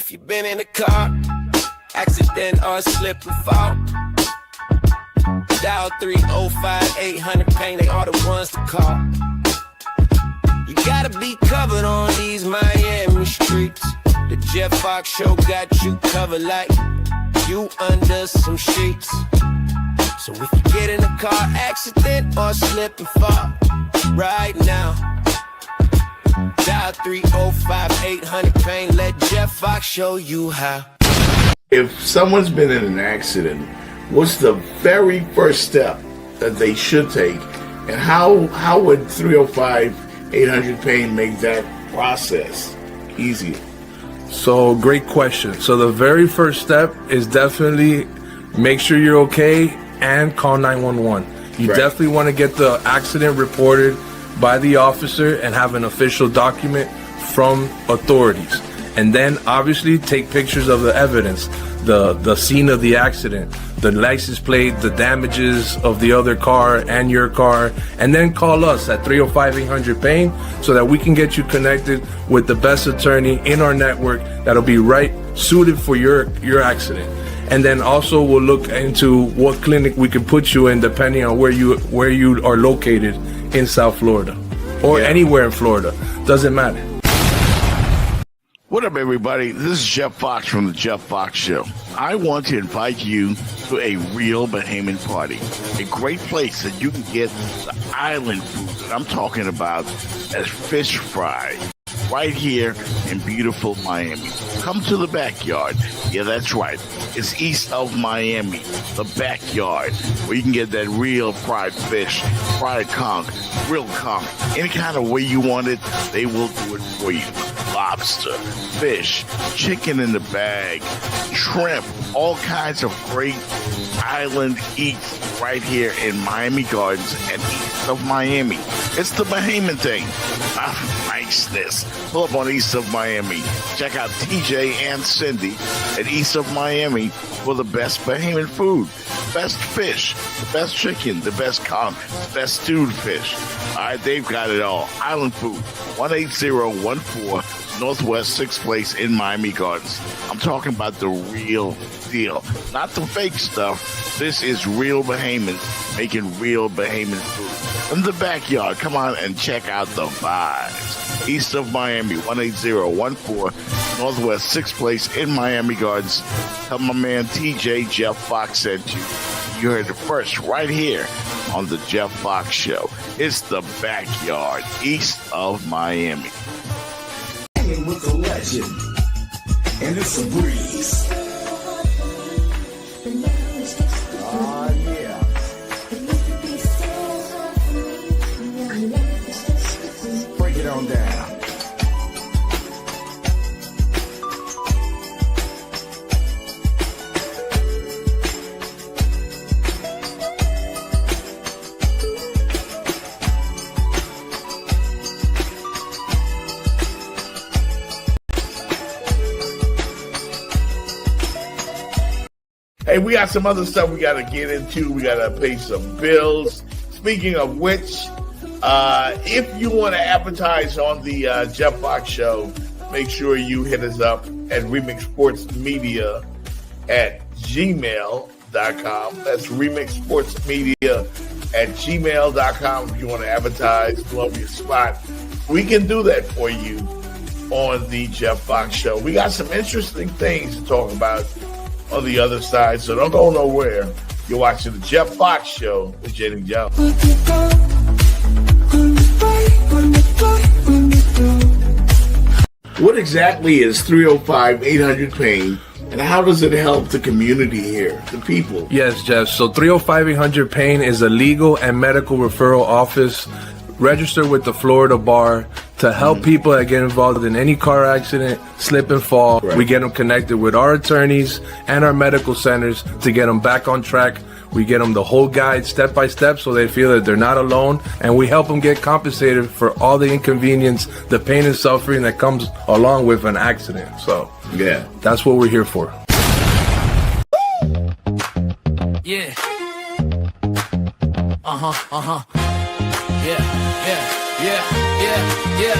if you've been in a car, accident or slip and fall, dial 305-800-PAIN, they are the ones to call. You gotta be covered on these Miami streets. The Jeff Fox Show got you covered like you under some sheets. So if you get in a car accident or slip and fall right now, dial 305-800-PAIN, let Jeff Fox show you how. If someone's been in an accident, what's the very first step that they should take, and how would 305-800-PAIN make that process easier? So, great question. So the very first step is definitely make sure you're okay and call 911. You Right. definitely want to get the accident reported by the officer and have an official document from authorities. And then obviously take pictures of the evidence, the scene of the accident, the license plate, the damages of the other car and your car, and then call us at 305-800-PAIN so that we can get you connected with the best attorney in our network that'll be right suited for your accident. And then also we'll look into what clinic we can put you in depending on where you are located in South Florida or anywhere in Florida. Doesn't matter. What up, everybody? This is Jeff Fox from the Jeff Fox Show. I want to invite you to a real Bahamian party. A great place that you can get the island food that I'm talking about as fish fry right here in beautiful Miami. Come to the backyard. Yeah, that's right. It's east of Miami, the backyard, where you can get that real fried fish, fried conch, grilled conch, any kind of way you want it, they will do it for you. Lobster, fish, chicken in the bag, shrimp, all kinds of great island eats right here in Miami Gardens and east of Miami. It's the Bahamian thing. Niceness. Pull up on east of Miami. Check out TJ and Cindy at east of Miami for the best Bahamian food. Best fish, the best chicken, the best conch, the best stewed fish. All right, they've got it all. Island food, 18014 Northwest 6th Place in Miami Gardens. I'm talking about the real deal, not the fake stuff. This is real Bahamians making real Bahamian food. In the backyard, come on and check out the vibes. East of Miami, 18014 Northwest 6th Place in Miami Gardens. Tell my man TJ Jeff Fox sent you. You heard it first right here on the Jeff Fox Show. It's the backyard, east of Miami. With the legend, and it's a breeze. Oh, yeah. Break it on down. Hey, we got some other stuff we got to get into. We got to pay some bills. Speaking of which, if you want to advertise on the Jeff Fox Show, make sure you hit us up at remixsportsmedia at gmail.com. That's remixsportsmedia at gmail.com if you want to advertise, blow your spot. We can do that for you on the Jeff Fox Show. We got some interesting things to talk about on the other side, so don't go nowhere. You're watching the Jeff Fox Show with Jenny Jones. What exactly is 305-800-PAIN, and how does it help the community here, the people? Yes, Jeff. So 305-800-PAIN is a legal and medical referral office registered with the Florida Bar to help people that get involved in any car accident, slip and fall. Right. We get them connected with our attorneys and our medical centers to get them back on track. We get them the whole guide step by step so they feel that they're not alone, and we help them get compensated for all the inconvenience, the pain and suffering that comes along with an accident. So Yeah. that's what we're here for. Yeah. Yeah.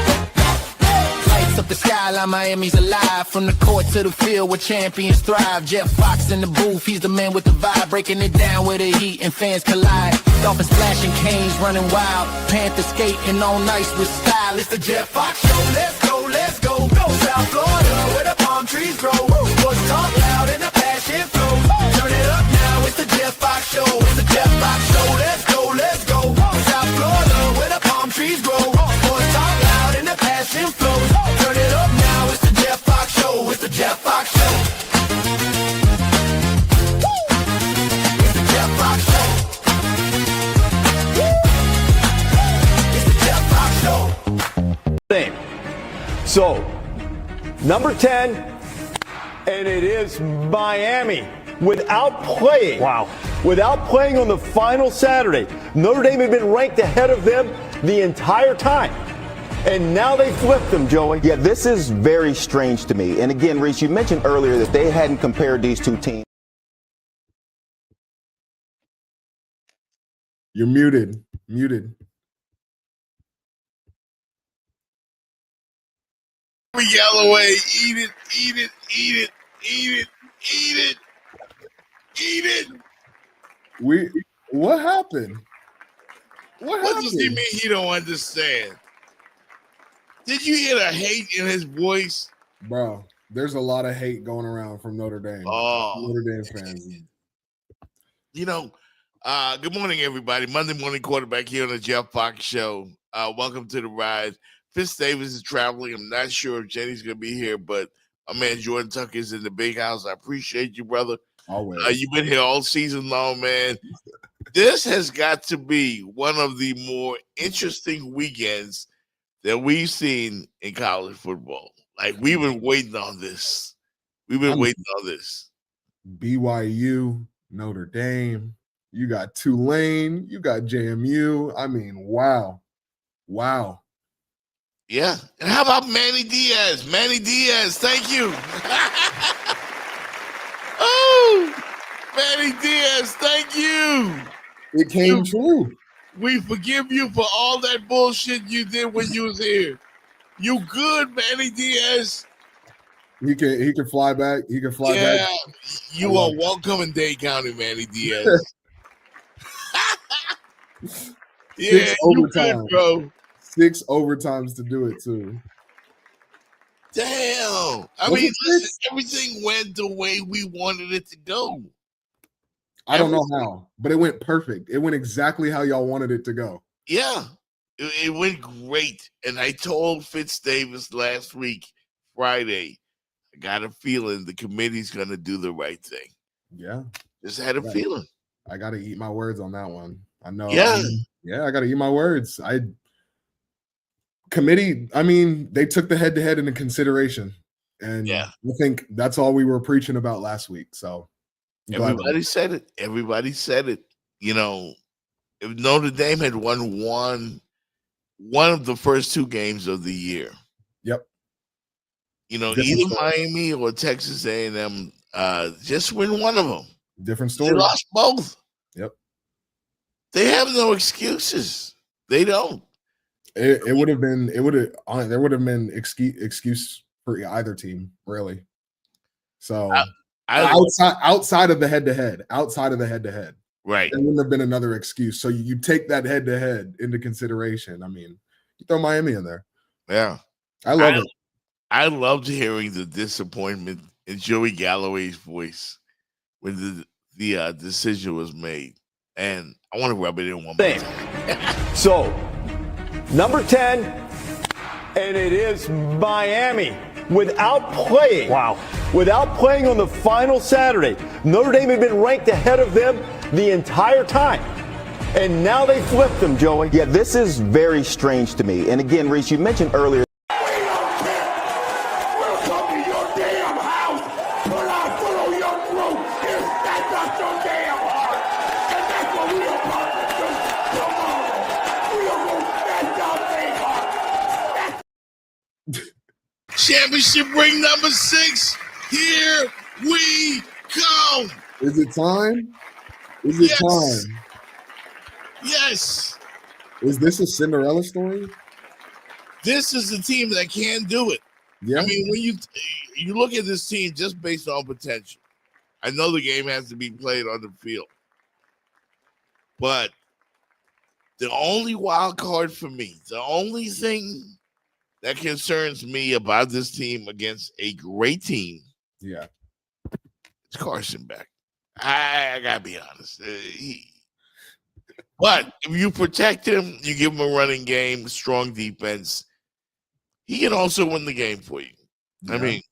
Lights Lights up the skyline, Miami's alive. From the court to the field where champions thrive. Jeff Fox in the booth, he's the man with the vibe. Breaking it down where the heat and fans collide. Dolphins splashing, canes running wild. Panther skating on ice with style. It's the Jeff Fox Show. Let's go, let's go. Go South Florida where the palm trees grow. Sports talk loud and the passion flows. Turn it up now, it's the Jeff Fox Show. It's the Jeff Fox Show. Let's go, let's go. South Florida where the palm trees grow. Sports talk loud and the passion flows. Turn it up now, it's the Jeff Fox Show. It's the Jeff Fox Show. It's the Jeff Fox Show. It's the Jeff Fox Show. So, number 10, and it is Miami. Without playing on the final Saturday, Notre Dame had been ranked ahead of them the entire time. And now they flipped them, Joey. Yeah, this is very strange to me. And again, Reese, you mentioned earlier that they hadn't compared these two teams. You're muted. Muted. Galloway, eat it, eat it, eat it, eat it, eat it, eat it. What happened? What What does he mean he don't understand? Did you hear the hate in his voice? Bro, there's a lot of hate going around from Notre Dame. Oh, Notre Dame fans. you know, good morning, everybody. Monday morning quarterback here on the Jeff Fox Show. Welcome to the ride. Fitz Davis is traveling. I'm not sure if Jenny's going to be here, but my man Jordan Tucker is in the big house. I appreciate you, brother. Always. You've been here all season long, man. This has got to be one of the more interesting weekends that we've seen in college football. Like, we've been waiting on this. BYU, Notre Dame. You got Tulane. You got JMU. I mean, wow. Wow. Yeah. And how about Manny Diaz? Manny Diaz, thank you. Oh, Manny Diaz, thank you. It came true. We forgive you for all that bullshit you did when you was here. You good, Manny Diaz? He can fly back. He can fly back. You are welcome in Dade County, Manny Diaz. Yeah, you good, bro. 6 overtimes to do it too. Damn. I mean, listen, everything went the way we wanted it to go. I don't know how, but it went perfect. It went exactly how y'all wanted it to go. Yeah, it went great. And I told Fitz Davis last week, Friday, I got a feeling the committee's going to do the right thing. Yeah. Just had a feeling. I got to eat my words on that one. I know. Yeah. I got to eat my words. Committee, I mean, they took the head-to-head into consideration. And I think that's all we were preaching about last week. So everybody said it. Everybody said it. You know, if Notre Dame had won one of the first 2 games of the year. Yep. You know, either Miami or Texas A&M just win one of them. Different story. They lost both. Yep. They have no excuses. They don't. There would have been excuse for either team, really. So outside of the head-to-head, right, there wouldn't have been another excuse. So you take that head-to-head into consideration. I mean, you throw Miami in there. Yeah, I love it. I loved hearing the disappointment in Joey Galloway's voice when the decision was made, and I want to rub it in one more time. So, number 10, and it is Miami. Without playing on the final Saturday, Notre Dame had been ranked ahead of them the entire time. And now they flipped them, Joey. Yeah, this is very strange to me. And again, Reese, you mentioned earlier. Championship ring number 6. Here we come. Is it time? Is it time? Yes. Is this a Cinderella story? This is the team that can do it. Yeah. I mean, when you look at this team just based on potential, I know the game has to be played on the field, but the only wild card for me, the only thing that concerns me about this team against a great team, Yeah. is Carson Beck. I gotta be honest. But if you protect him, you give him a running game, strong defense, he can also win the game for you. I Yeah. mean,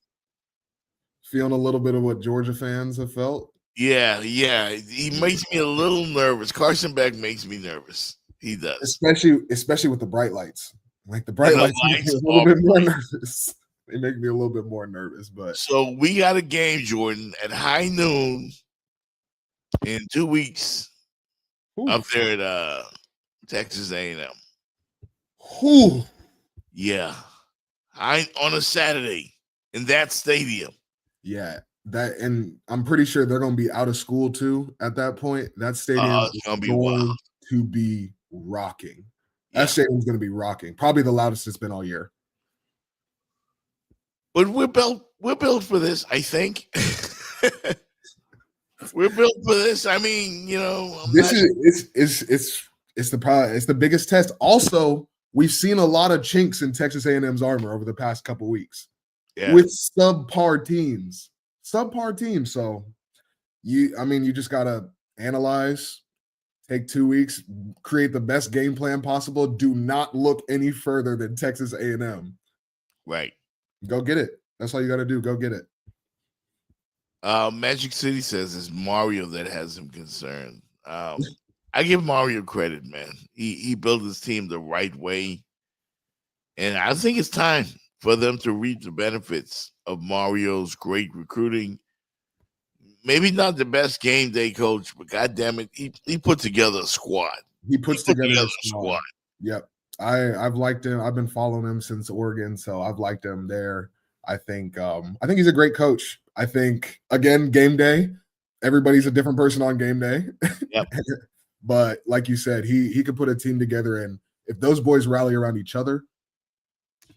Feeling a little bit of what Georgia fans have felt. yeah. He makes me a little nervous. Carson Beck makes me nervous. He does. Especially with the bright lights. Like the bright And the lights make me lights a little bit more are- nervous. They make me a little bit more nervous, but So we got a game, Jordan, at high noon in 2 weeks whew, up there at Texas A&M. whew, Yeah. On a Saturday in that stadium. yeah, that, and I'm pretty sure they're going to be out of school too at that point. That stadium It's is gonna be going wild. to be rocking. Yeah. That stadium's going to be rocking. Probably the loudest it's been all year. But we're built for this, I think. We're built for this. I mean, This is it's the biggest test. Also, we've seen a lot of chinks in Texas A&M's armor over the past couple weeks with subpar teams. So you just gotta analyze, take 2 weeks, create the best game plan possible. Do not look any further than Texas A&M. right. Go get it. That's all you got to do. Go get it. Magic City says it's Mario that has him concerned. I give Mario credit, man. He built his team the right way. And I think it's time for them to reap the benefits of Mario's great recruiting. Maybe not the best game day coach, but goddamn it, he put together a squad. He puts together a a squad. Yep. I've liked him. I've been following him since Oregon, so I've liked him there. I think he's a great coach. I think, again, game day, everybody's a different person on game day. Yep. But like you said, he could put a team together, and if those boys rally around each other,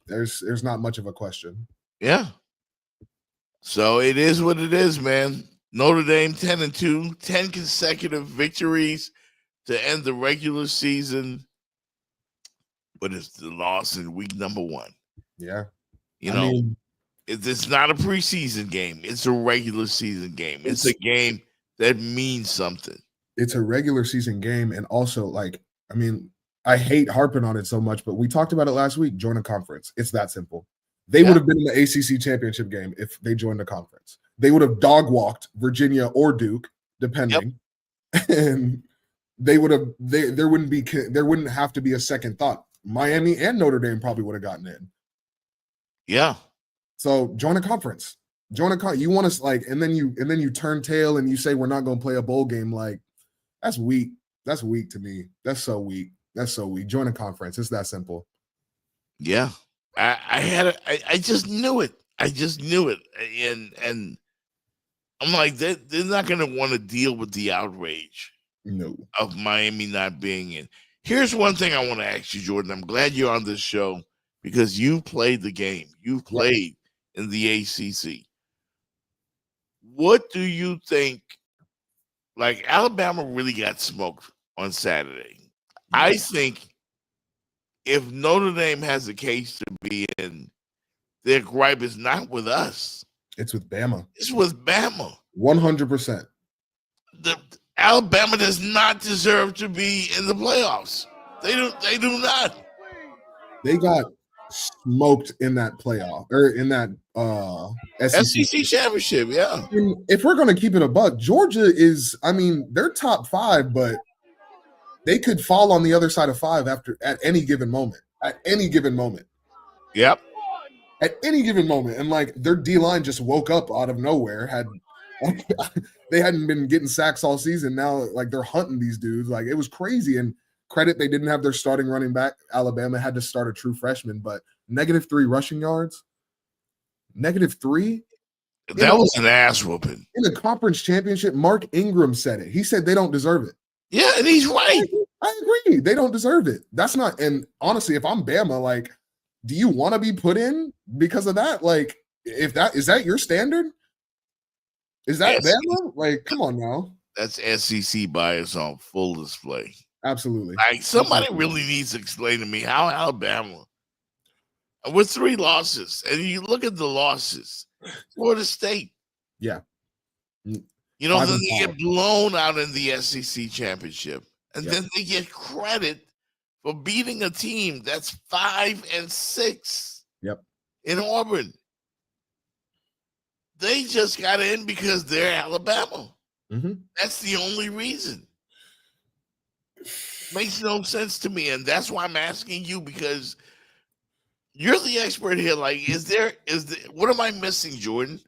there's not much of a question. Yeah. So it is what it is, man. Notre Dame 10-2, 10 consecutive victories to end the regular season. But it's the loss in week number 1. Yeah. It's not a preseason game. It's a regular season game. It's a game that means something. It's a regular season game. And also, I hate harping on it so much, but we talked about it last week. Join a conference. It's that simple. They would have been in the ACC championship game if they joined a conference. They would have dog walked Virginia or Duke, depending. Yep. And there wouldn't have to be a second thought. Miami and Notre Dame probably would have gotten in. Yeah. So join a conference. You want to and then you turn tail and you say we're not going to play a bowl game. Like, that's weak. That's weak to me. That's so weak. Join a conference. It's that simple. Yeah. I just knew it. And I'm like, they're not going to want to deal with the outrage of Miami not being in. Here's one thing I want to ask you, Jordan. I'm glad you're on this show because you played the game. You played in the ACC. What do you think? Like, Alabama really got smoked on Saturday. I think if Notre Dame has a case to be in, their gripe is not with us. It's with Bama. It's with Bama. 100%. Alabama does not deserve to be in the playoffs. They do not. They got smoked in that playoff or in that SEC championship. Yeah. If we're going to keep it a buck, Georgia is, they're top 5, but they could fall on the other side of 5 at any given moment. Yep. At any given moment. And their D-line just woke up out of nowhere. They hadn't been getting sacks all season. Now, they're hunting these dudes. It was crazy. And credit, they didn't have their starting running back. Alabama had to start a true freshman, but -3 rushing yards. -3. That was an ass whooping. In the conference championship, Mark Ingram said it. He said they don't deserve it. Yeah, and he's right. I agree. They don't deserve it. That's not, and honestly, if I'm Bama, do you want to be put in because of that? Like, if that is that your standard? Is that Bama? Like, come on now. That's SEC bias on full display. Absolutely. Like, somebody really needs to explain to me how Alabama, with 3 losses, and you look at the losses, Florida State. Yeah. You know, then they get blown out in the SEC championship, and then they get credit for beating a team that's 5-6. Yep. In Auburn. They just got in because they're Alabama. Mm-hmm. That's the only reason. Makes no sense to me, and that's why I'm asking you, because you're the expert here. Like, what am I missing, Jordan?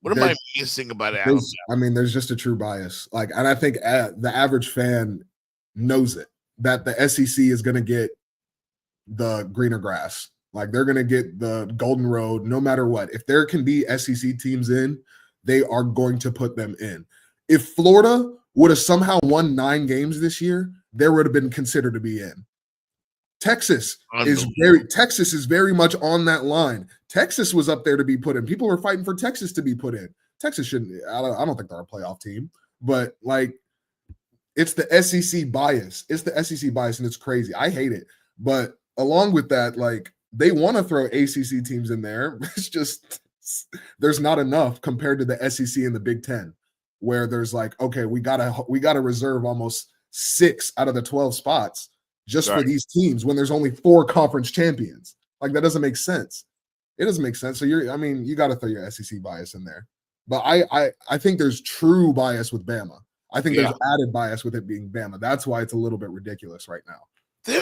What am I missing about Alabama? I mean, there's just a true bias. Like, and I think the average fan knows it, that the SEC is going to get the greener grass. Like, they're going to get the golden road no matter what. If there can be SEC teams in, they are going to put them in. If Florida would have somehow won 9 games this year, there would have been considered to be in. Texas is very much on that line. Texas was up there to be put in. People were fighting for Texas to be put in. Texas shouldn't. I don't think they're a playoff team, but like, it's the SEC bias. It's the SEC bias, and it's crazy. I hate it. But along with that, like, they want to throw ACC teams in there. It's just there's not enough compared to the SEC and the Big Ten, where there's like, okay, we gotta reserve almost 6 out of the 12 spots just for these teams when there's only 4 conference champions. Like, that doesn't make sense. It doesn't make sense. So you got to throw your SEC bias in there. But I think there's true bias with Bama. I think there's added bias with it being Bama. That's why it's a little bit ridiculous right now. They're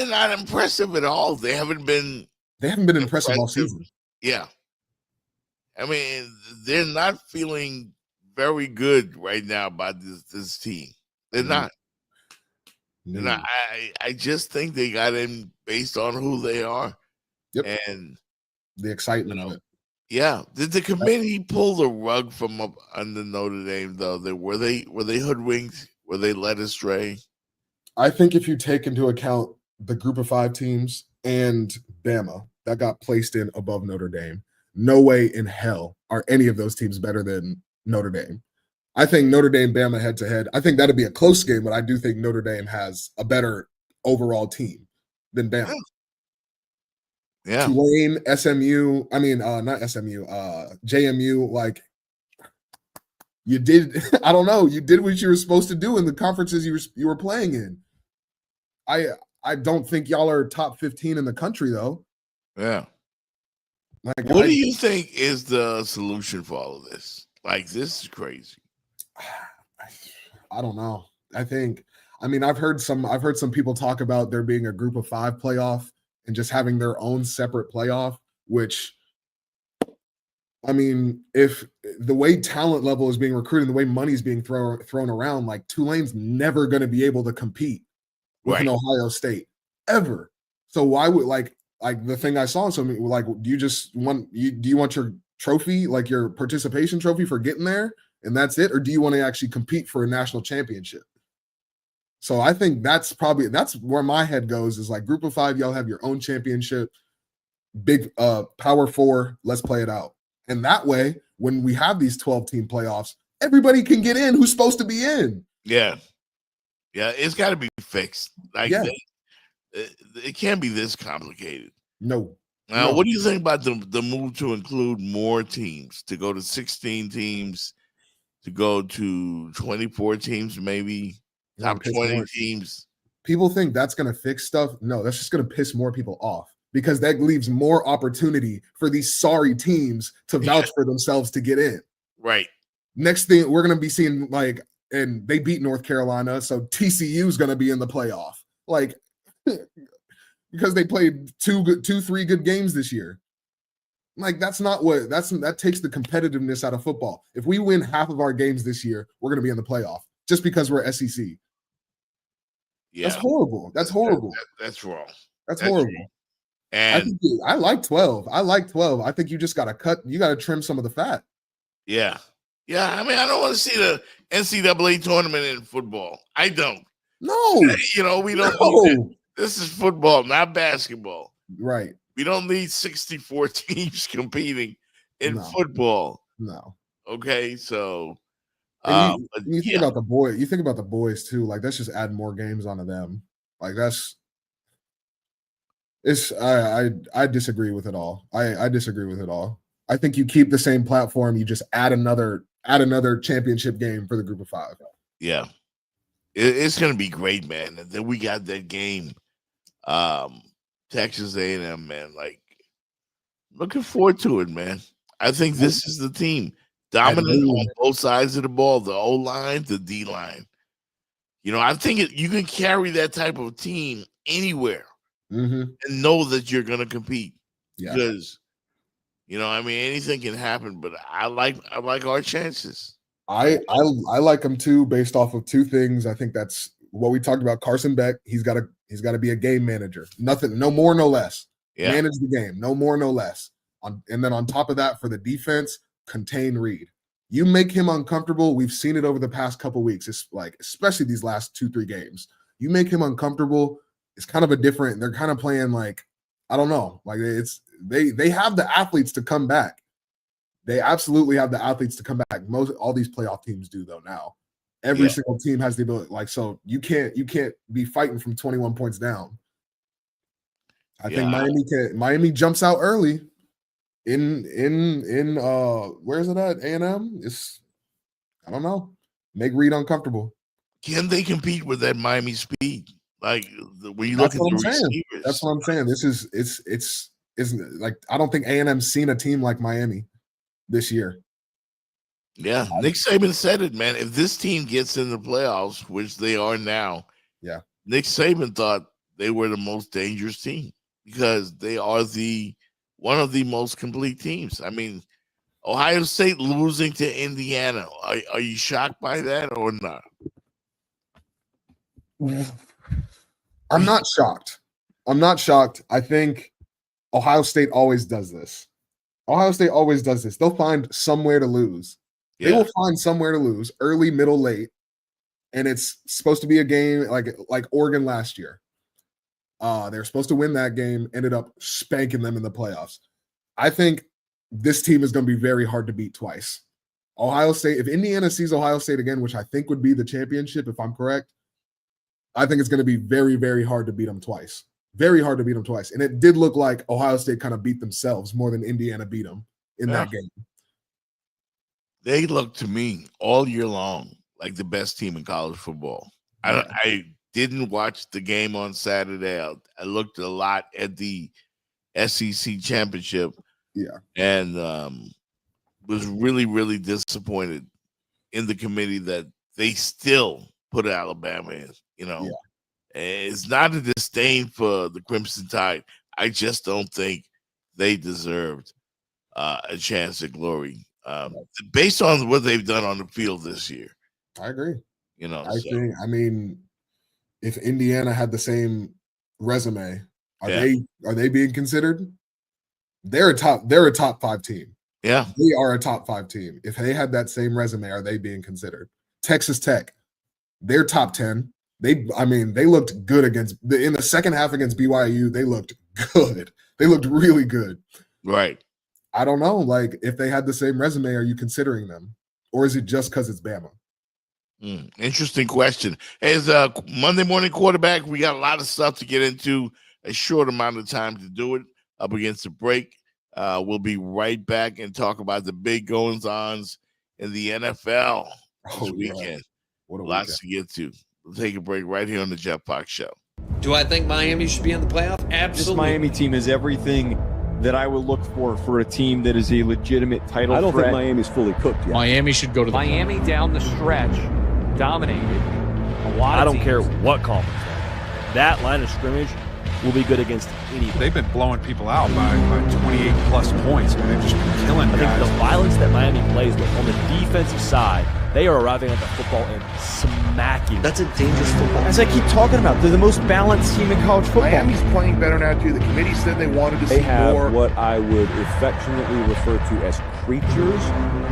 not impressive at all. They haven't been impressive all season. Yeah. I mean, they're not feeling very good right now about this team. They're not. No. And I just think they got in based on who they are. Yep. And the excitement of it. Yeah. Did the committee pull the rug from up under Notre Dame, though? Were they hoodwinked? Were they led astray? I think if you take into account the group of 5 teams and Bama that got placed in above Notre Dame, no way in hell are any of those teams better than Notre Dame. I think Notre Dame, Bama head to head. I think that'd be a close game, but I do think Notre Dame has a better overall team than Bama. Yeah. Tulane, SMU. I mean, not SMU. JMU. Like, you did. I don't know. You did what you were supposed to do in the conferences you were playing in. I don't think y'all are top 15 in the country, though. Yeah. Like, what do you think is the solution for all of this? Like, this is crazy. I don't know. I've heard some people talk about there being a group of 5 playoff and just having their own separate playoff, which, I mean, if the way talent level is being recruited, the way money's being thrown around, like, Tulane's never going to be able to compete with an Ohio State ever. So why would like the thing I saw, something like, do you want your trophy, like your participation trophy for getting there, and that's it, or do you want to actually compete for a national championship? So I think that's where my head goes, is like, group of 5, y'all have your own championship, big power 4, let's play it out. And that way, when we have these 12-team playoffs, everybody can get in who's supposed to be in. Yeah. Yeah, it's got to be fixed. Like, it can't be this complicated. No. Now, what do you think about the move to include more teams, to go to 16 teams, to go to 24 teams, maybe top 20 teams? People think that's going to fix stuff. No, that's just going to piss more people off, because that leaves more opportunity for these sorry teams to vouch for themselves to get in. Right. Next thing we're going to be seeing, like, and they beat North Carolina, so TCU is going to be in the playoff. Like, because they played 3 good games this year. Like, that takes the competitiveness out of football. If we win half of our games this year, we're going to be in the playoff just because we're SEC. Yeah. That's horrible. That's horrible. That's wrong. That's horrible. Wrong. And I like 12. I think you just got to trim some of the fat. Yeah. Yeah. I mean, I don't want to see the NCAA tournament in football. I don't. No. We don't. No. This is football, not basketball. Right. We don't need 64 teams competing in No. football. No. Okay, so And but you think yeah, about the boy. You think about the boys too. Like that's just adding more games onto them. Like that's. It's I disagree with it all. I disagree with it all. I think you keep the same platform. You just add another championship game for the group of 5. yeah. It's gonna be great, man. And then we got that game, Texas A&M, man. Like, looking forward to it, man. I think this is the team dominant on both sides of the ball, the O line, the D line. You know, I think you can carry that type of team anywhere and know that you're gonna compete. Yeah. Because, you know, I mean, anything can happen, but I like our chances. I like him too, based off of 2 things. I think that's what we talked about. Carson Beck, he's got to be a game manager. Nothing, no more, no less. Yeah. Manage the game, no more, no less. And then on top of that, for the defense, contain Reed. You make him uncomfortable. We've seen it over the past couple weeks. It's like, especially these last 2-3 games. You make him uncomfortable. It's kind of a different. They're kind of playing like, I don't know. Like they have the athletes to come back. They absolutely have the athletes to come back. All these playoff teams do though now. Every single team has the ability. Like, so you can't be fighting from 21 points down. I think Miami jumps out early. In where is it at? A&M? I don't know. Make Reed uncomfortable. Can they compete with that Miami speed? Like when you look at the receivers. That's what I'm saying. This is it's like I don't think A&M's seen a team like Miami this year. Yeah, Nick Saban said it, man. If this team gets in the playoffs, which they are now, yeah, Nick Saban thought they were the most dangerous team because they are one of the most complete teams. I mean, Ohio State losing to Indiana. Are you shocked by that or not? I'm not shocked. I think Ohio State always does this. They'll find somewhere to lose. Yeah. They will find somewhere to lose, early, middle, late. And it's supposed to be a game like Oregon last year. They were supposed to win that game, ended up spanking them in the playoffs. I think this team is going to be very hard to beat twice. Ohio State, if Indiana sees Ohio State again, which I think would be the championship, if I'm correct, I think it's going to be very, very hard to beat them twice. Very hard to beat them twice. And it did look like Ohio State kind of beat themselves more than Indiana beat them in that game. They look to me all year long like the best team in college football. I didn't watch the game on Saturday. I looked a lot at the SEC championship. Yeah. And was really, really disappointed in the committee that they still put Alabama in, you know. Yeah. It's not a disdain for the Crimson Tide. I just don't think they deserved a chance at glory based on what they've done on the field this year. I agree. You know, I mean, if Indiana had the same resume, are they being considered? They're a top 5 team. Yeah. They are a top 5 team. If they had that same resume, are they being considered? Texas Tech, they're top 10. They looked good in the second half against BYU. They looked good. They looked really good. Right. I don't know. Like, if they had the same resume, are you considering them? Or is it just because it's Bama? Interesting question. As a Monday morning quarterback, we got a lot of stuff to get into, a short amount of time to do it up against the break. We'll be right back and talk about the big goings-ons in the NFL this weekend. Lots to get to. We'll take a break right here on the Jeff Fox Show. Do I think Miami should be in the playoff? Absolutely. This Miami team is everything that I would look for a team that is a legitimate title threat. I don't think Miami's fully cooked yet. Miami should go to Miami down the stretch, dominated a lot of I don't teams. care what conference. That line of scrimmage will be good against anybody. They've been blowing people out by 28-plus points. I mean, they've just been killing guys. I think the violence that Miami plays with on the defensive side, they are arriving at the football and smacking. That's a dangerous football. As I keep talking about, they're the most balanced team in college football. Miami's playing better now, too. The committee said they wanted to see more. They have what I would affectionately refer to as creatures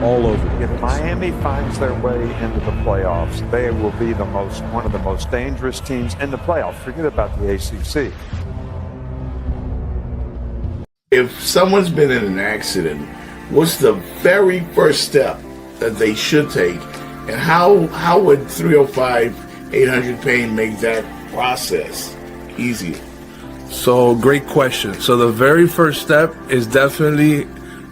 all over the place. If Miami finds their way into the playoffs, they will be one of the most dangerous teams in the playoffs. Forget about the ACC. if someone's been in an accident, what's the very first step that they should take, and how would 305-800-PAIN make that process easier? So, great question. So the very first step is definitely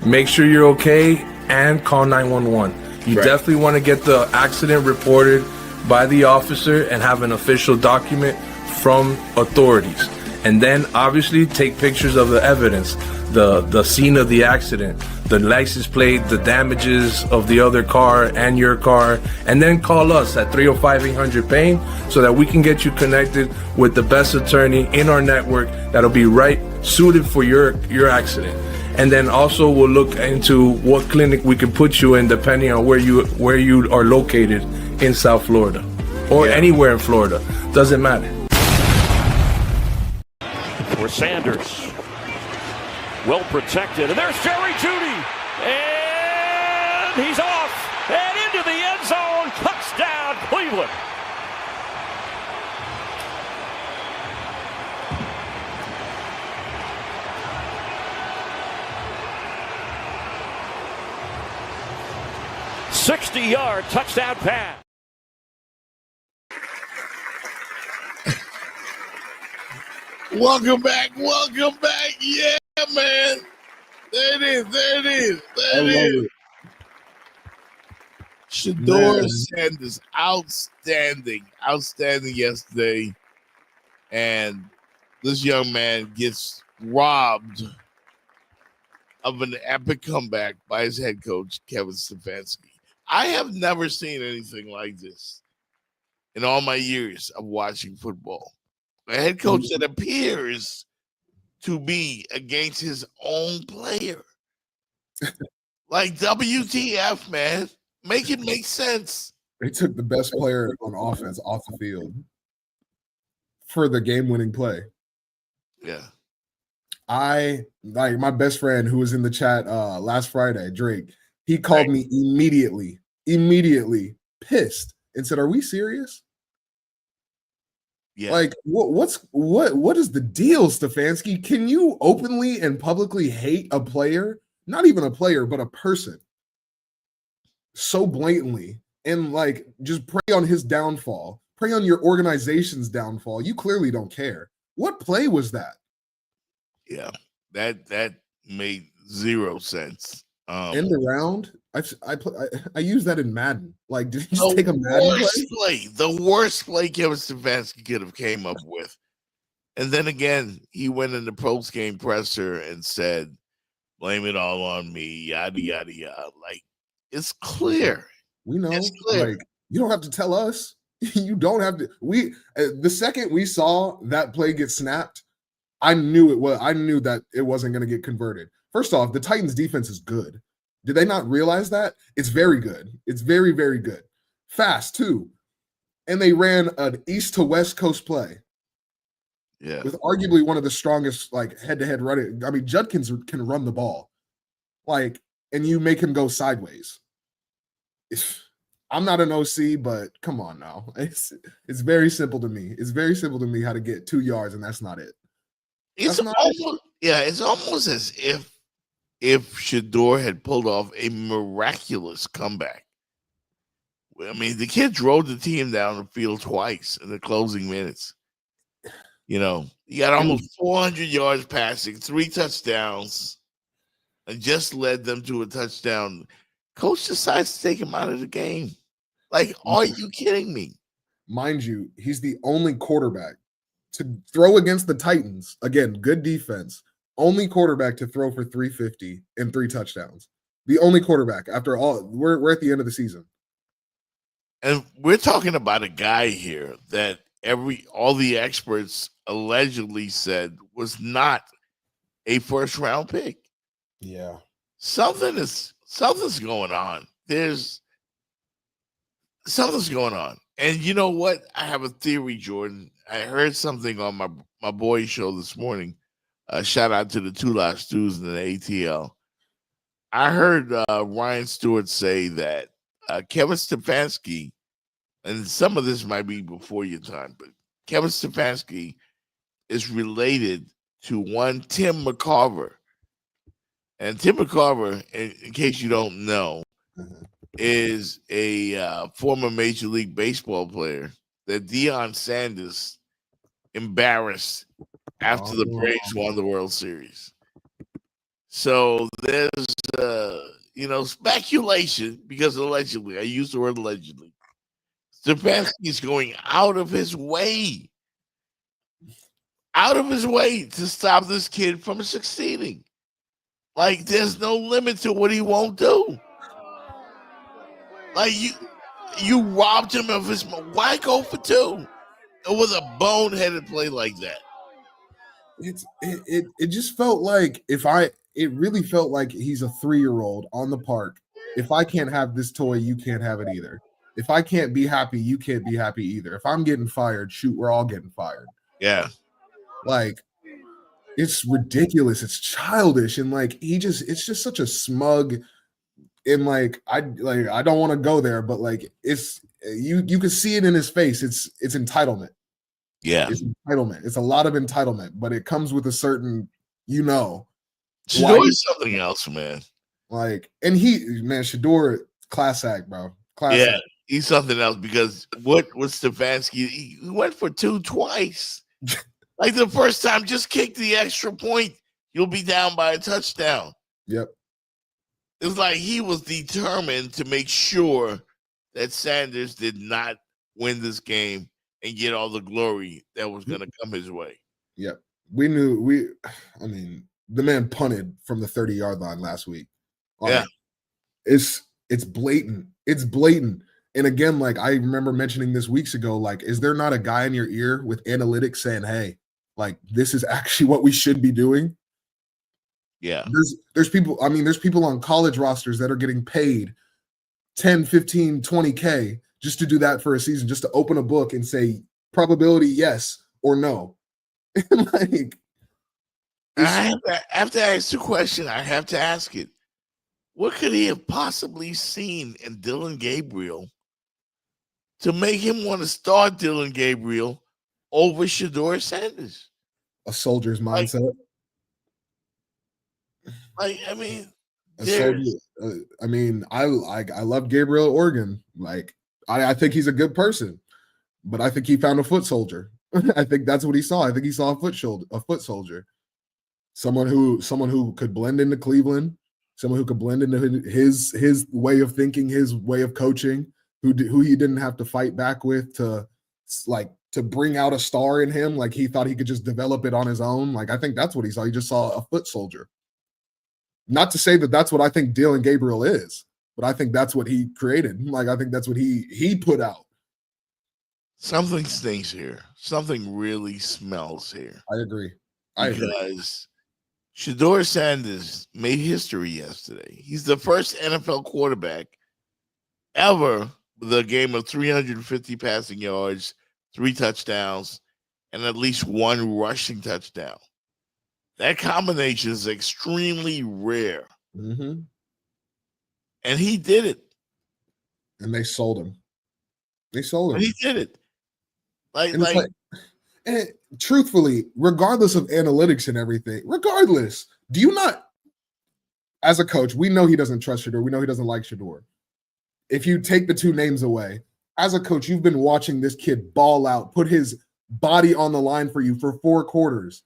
make sure you're okay and call 911. You definitely want to get the accident reported by the officer and have an official document from authorities. And then obviously take pictures of the evidence, the scene of the accident, the license plate, the damages of the other car and your car, and then call us at 305-800-PAIN so that we can get you connected with the best attorney in our network that'll be right suited for your accident. And then also we'll look into what clinic we can put you in depending on where you are located in South Florida or anywhere in Florida. Doesn't matter. For Sanders. Well protected. And there's Jerry Jeudy. And he's off. And into the end zone. Touchdown, Cleveland. "60-yard touchdown pass." Welcome back. Yeah, man. There it is. Shedeur Sanders, outstanding yesterday. And this young man gets robbed of an epic comeback by his head coach, Kevin Stefanski. I have never seen anything like this in all my years of watching football. A head coach that appears to be against his own player. Like, WTF, man. Make it make sense. They took the best player on offense off the field for the game-winning play. Yeah. I like my best friend who was in the chat last Friday, Drake. He called me immediately pissed and said, "Are we serious?" Yeah. Like, what is the deal, Stefanski? Can you openly and publicly hate a player, not even a player, but a person, so blatantly, and like just prey on his downfall, prey on your organization's downfall? You clearly don't care. What play was that? Yeah, that made zero sense. End around. I use that in Madden. Like, did he just take a Madden play? The worst play Kevin Stefanski could have came up with. And then again, he went in the post-game presser and said, "Blame it all on me, yada, yada, yada." Like, it's clear. We know. It's clear. Like, you don't have to tell us. You don't have to. The second we saw that play get snapped, I knew that it wasn't going to get converted. First off, the Titans defense is good. Did they not realize that? It's very good. It's very, very good. Fast, too. And they ran an east to west coast play. Yeah. With arguably one of the strongest, like, head-to-head running. I mean, Judkins can run the ball. Like, and you make him go sideways. I'm not an OC, but come on now. It's very simple to me. It's very simple to me how to get 2 yards, and that's not it. It's almost as if Shedeur had pulled off a miraculous comeback. I mean, the kid drove the team down the field twice in the closing minutes. You know, he got almost 400 yards passing, 3 touchdowns, and just led them to a touchdown. Coach decides to take him out of the game. Like, are you kidding me? Mind you, he's the only quarterback to throw against the Titans. Again, good defense. Only quarterback to throw for 350 and 3 touchdowns. The only quarterback after all. We're at the end of the season. And we're talking about a guy here that all the experts allegedly said was not a first-round pick. Yeah. Something's going on. Something's going on. And you know what? I have a theory, Jordan. I heard something on my boy's show this morning. Shout out to the Two Last Stews in the ATL. I heard Ryan Stewart say that Kevin Stefanski, and some of this might be before your time, but Kevin Stefanski is related to one Tim McCarver, And Tim McCarver, in case you don't know, is a former Major League Baseball player that Deion Sanders embarrassed after the Braves won the World Series. So there's, speculation, because allegedly, I use the word allegedly, Stefanski is going out of his way to stop this kid from succeeding. Like, there's no limit to what he won't do. Like, you robbed him of his. Why go for 2? It was a boneheaded play like that. It just felt like it really felt like he's a 3-year-old on the park. If I can't have this toy, you can't have it either. If I can't be happy, you can't be happy either. If I'm getting fired, shoot, we're all getting fired. Yeah. Like, it's ridiculous. It's childish. And like, it's just such a smug, and like, I don't want to go there, but like, it's, you can see it in his face. It's entitlement. Yeah. It's entitlement. It's a lot of entitlement, but it comes with a certain, Shedeur is something else, man. Like, and Shedeur, class act, bro. Class act. He's something else, because what was Stefanski? He went for 2 twice. Like, the first time, just kick the extra point. You'll be down by a touchdown. Yep. It's like he was determined to make sure that Sanders did not win this game and get all the glory that was going to come his way. Yep. We knew the man punted from the 30-yard line last week. Yeah. It's blatant. It's blatant. And again, like, I remember mentioning this weeks ago, like, is there not a guy in your ear with analytics saying, hey, like, this is actually what we should be doing? Yeah. There's people on college rosters that are getting paid 10, 15, 20K just to do that for a season, just to open a book and say probability yes or no. Like, I have to ask the question. I have to ask it. What could he have possibly seen in Dillon Gabriel to make him want to start Dillon Gabriel over Shedeur Sanders? A soldier's mindset. I love Gabriel at Oregon. Like, I think he's a good person, but I think he found a foot soldier. I think that's what he saw. I think he saw a foot soldier, someone who could blend into Cleveland, someone who could blend into his way of thinking, his way of coaching, who he didn't have to fight back with to bring out a star in him. Like, he thought he could just develop it on his own. Like, I think that's what he saw. He just saw a foot soldier. Not to say that that's what I think Dillon Gabriel is, but I think that's what he created. Like, I think that's what he put out. Something stinks here. Something really smells here. I agree. Because Shedeur Sanders made history yesterday. He's the first NFL quarterback ever with a game of 350 passing yards, 3 touchdowns, and at least 1 rushing touchdown. That combination is extremely rare. Mm-hmm. And he did it. And they sold him. He did it. And truthfully, regardless of analytics and everything, do you not, as a coach, we know he doesn't trust Shedeur. We know he doesn't like Shedeur. If you take the 2 names away, as a coach, you've been watching this kid ball out, put his body on the line for you for 4 quarters,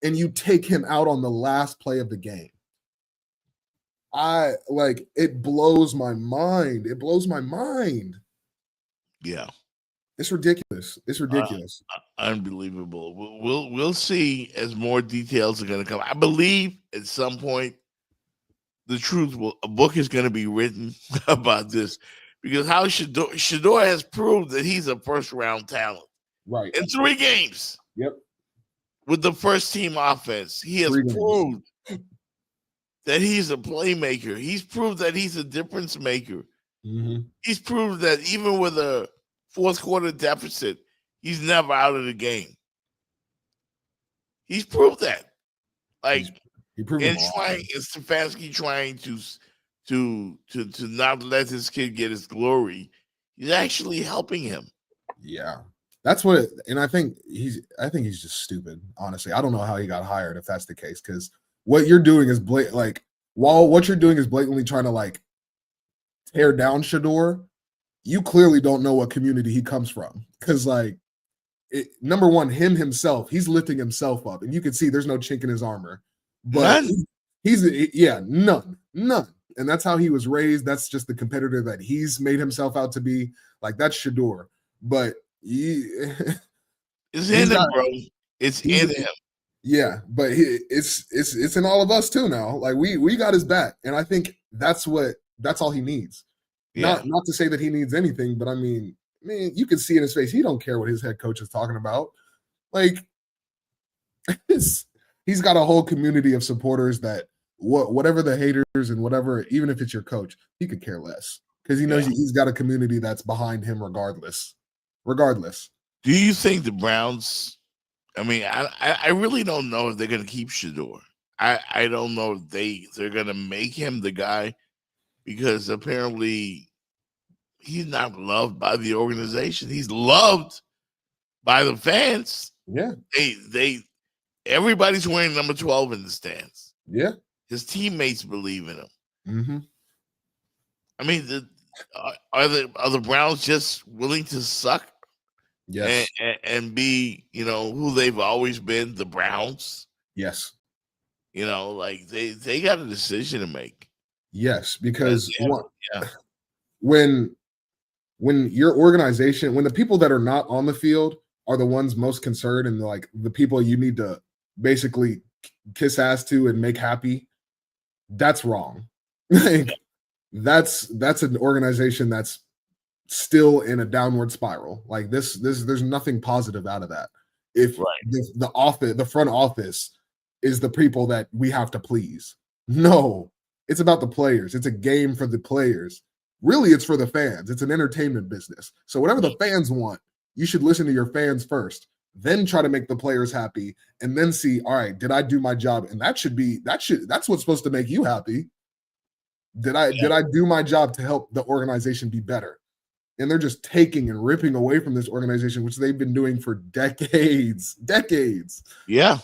and you take him out on the last play of the game. It blows my mind. It blows my mind. Yeah. It's ridiculous. It's ridiculous. Unbelievable. We'll see as more details are going to come. I believe at some point a book is going to be written about this, because how Shedeur has proved that he's a first-round talent. Right. In 3 games. Yep. With the first team offense, he has proved that he's a playmaker. He's proved that he's a difference maker. Mm-hmm. He's proved that even with a 4th quarter deficit, he's never out of the game. He's proved that. Like, Stefanski trying to not let this kid get his glory, he's actually helping him. Yeah. That's what and I think he's just stupid, honestly. I don't know how he got hired if that's the case, because what you're doing is like, while what you're doing is blatantly trying to like tear down Shador, you clearly don't know what community he comes from. Because like, number one, himself, he's lifting himself up, and you can see there's no chink in his armor. But none. And that's how he was raised. That's just the competitor that he's made himself out to be. Like, that's Shador. But it's in him, bro. It's in him. Yeah, but it's in all of us too now. Like we got his back, and I think that's all he needs. Yeah. Not to say that he needs anything, but I mean, you can see in his face he don't care what his head coach is talking about. Like, he's got a whole community of supporters that whatever the haters and whatever, even if it's your coach, he could care less because he knows he's got a community that's behind him regardless. Do you think the Browns? I mean, I really don't know if they're going to keep Shador. I don't know if they're going to make him the guy because apparently he's not loved by the organization. He's loved by the fans. Yeah. Everybody's wearing number 12 in the stands. Yeah. His teammates believe in him. Mm-hmm. I mean, are the Browns just willing to suck? Yes. And be, who they've always been, the Browns? Yes. Like they got a decision to make. Yes, because when your organization, when the people that are not on the field are the ones most concerned and like the people you need to basically kiss ass to and make happy, that's wrong. Like that's an organization that's still in a downward spiral. Like this there's nothing positive out of that. If the front office is the people that we have to please. No, it's about the players. It's a game for the players. Really, it's for the fans. It's an entertainment business. So whatever the fans want, you should listen to your fans first, then try to make the players happy, and then see, all right, did I do my job? And that's what's supposed to make you happy. Did I do my job to help the organization be better? And they're just taking and ripping away from this organization, which they've been doing for decades. Yeah.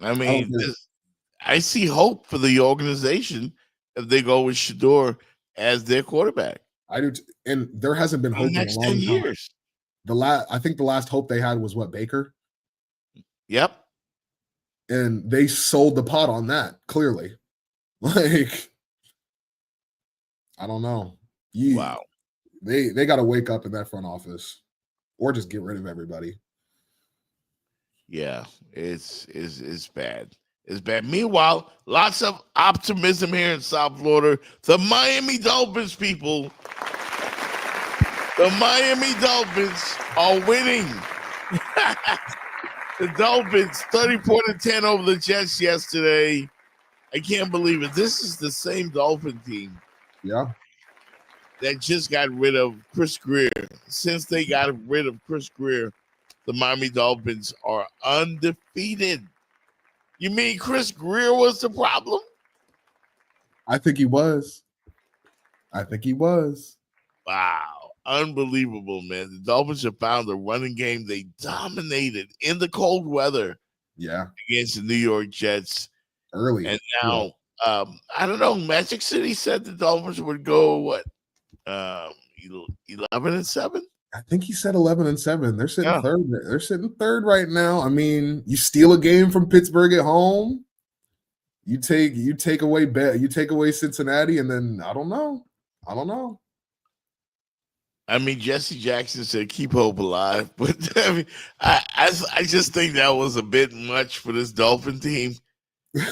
I mean, I see hope for the organization if they go with Shador as their quarterback. I do, and there hasn't been hope in a long 10 years. I think the last hope they had was Baker. Yep. And they sold the pot on that, clearly. Like, I don't know. Wow. They got to wake up in that front office or just get rid of everybody. Yeah, it's bad. It's bad. Meanwhile, lots of optimism here in South Florida. The Miami Dolphins, people. The Miami Dolphins are winning. The Dolphins 34-10 over the Jets yesterday. I can't believe it. This is the same Dolphin team. Yeah. That just got rid of Chris Greer. Since they got rid of Chris Greer, the Miami Dolphins are undefeated. You mean Chris Greer was the problem? I think he was. Wow. Unbelievable, man. The Dolphins have found a running game. They dominated in the cold weather. Yeah. Against the New York Jets. Early. And now, I don't know. Magic City said the Dolphins would go, 11-7? I think he said 11-7. They're sitting third. They're sitting third right now. I mean, you steal a game from Pittsburgh at home. You take away Cincinnati, and then I don't know. I mean, Jesse Jackson said keep hope alive, but I mean, I just think that was a bit much for this Dolphin team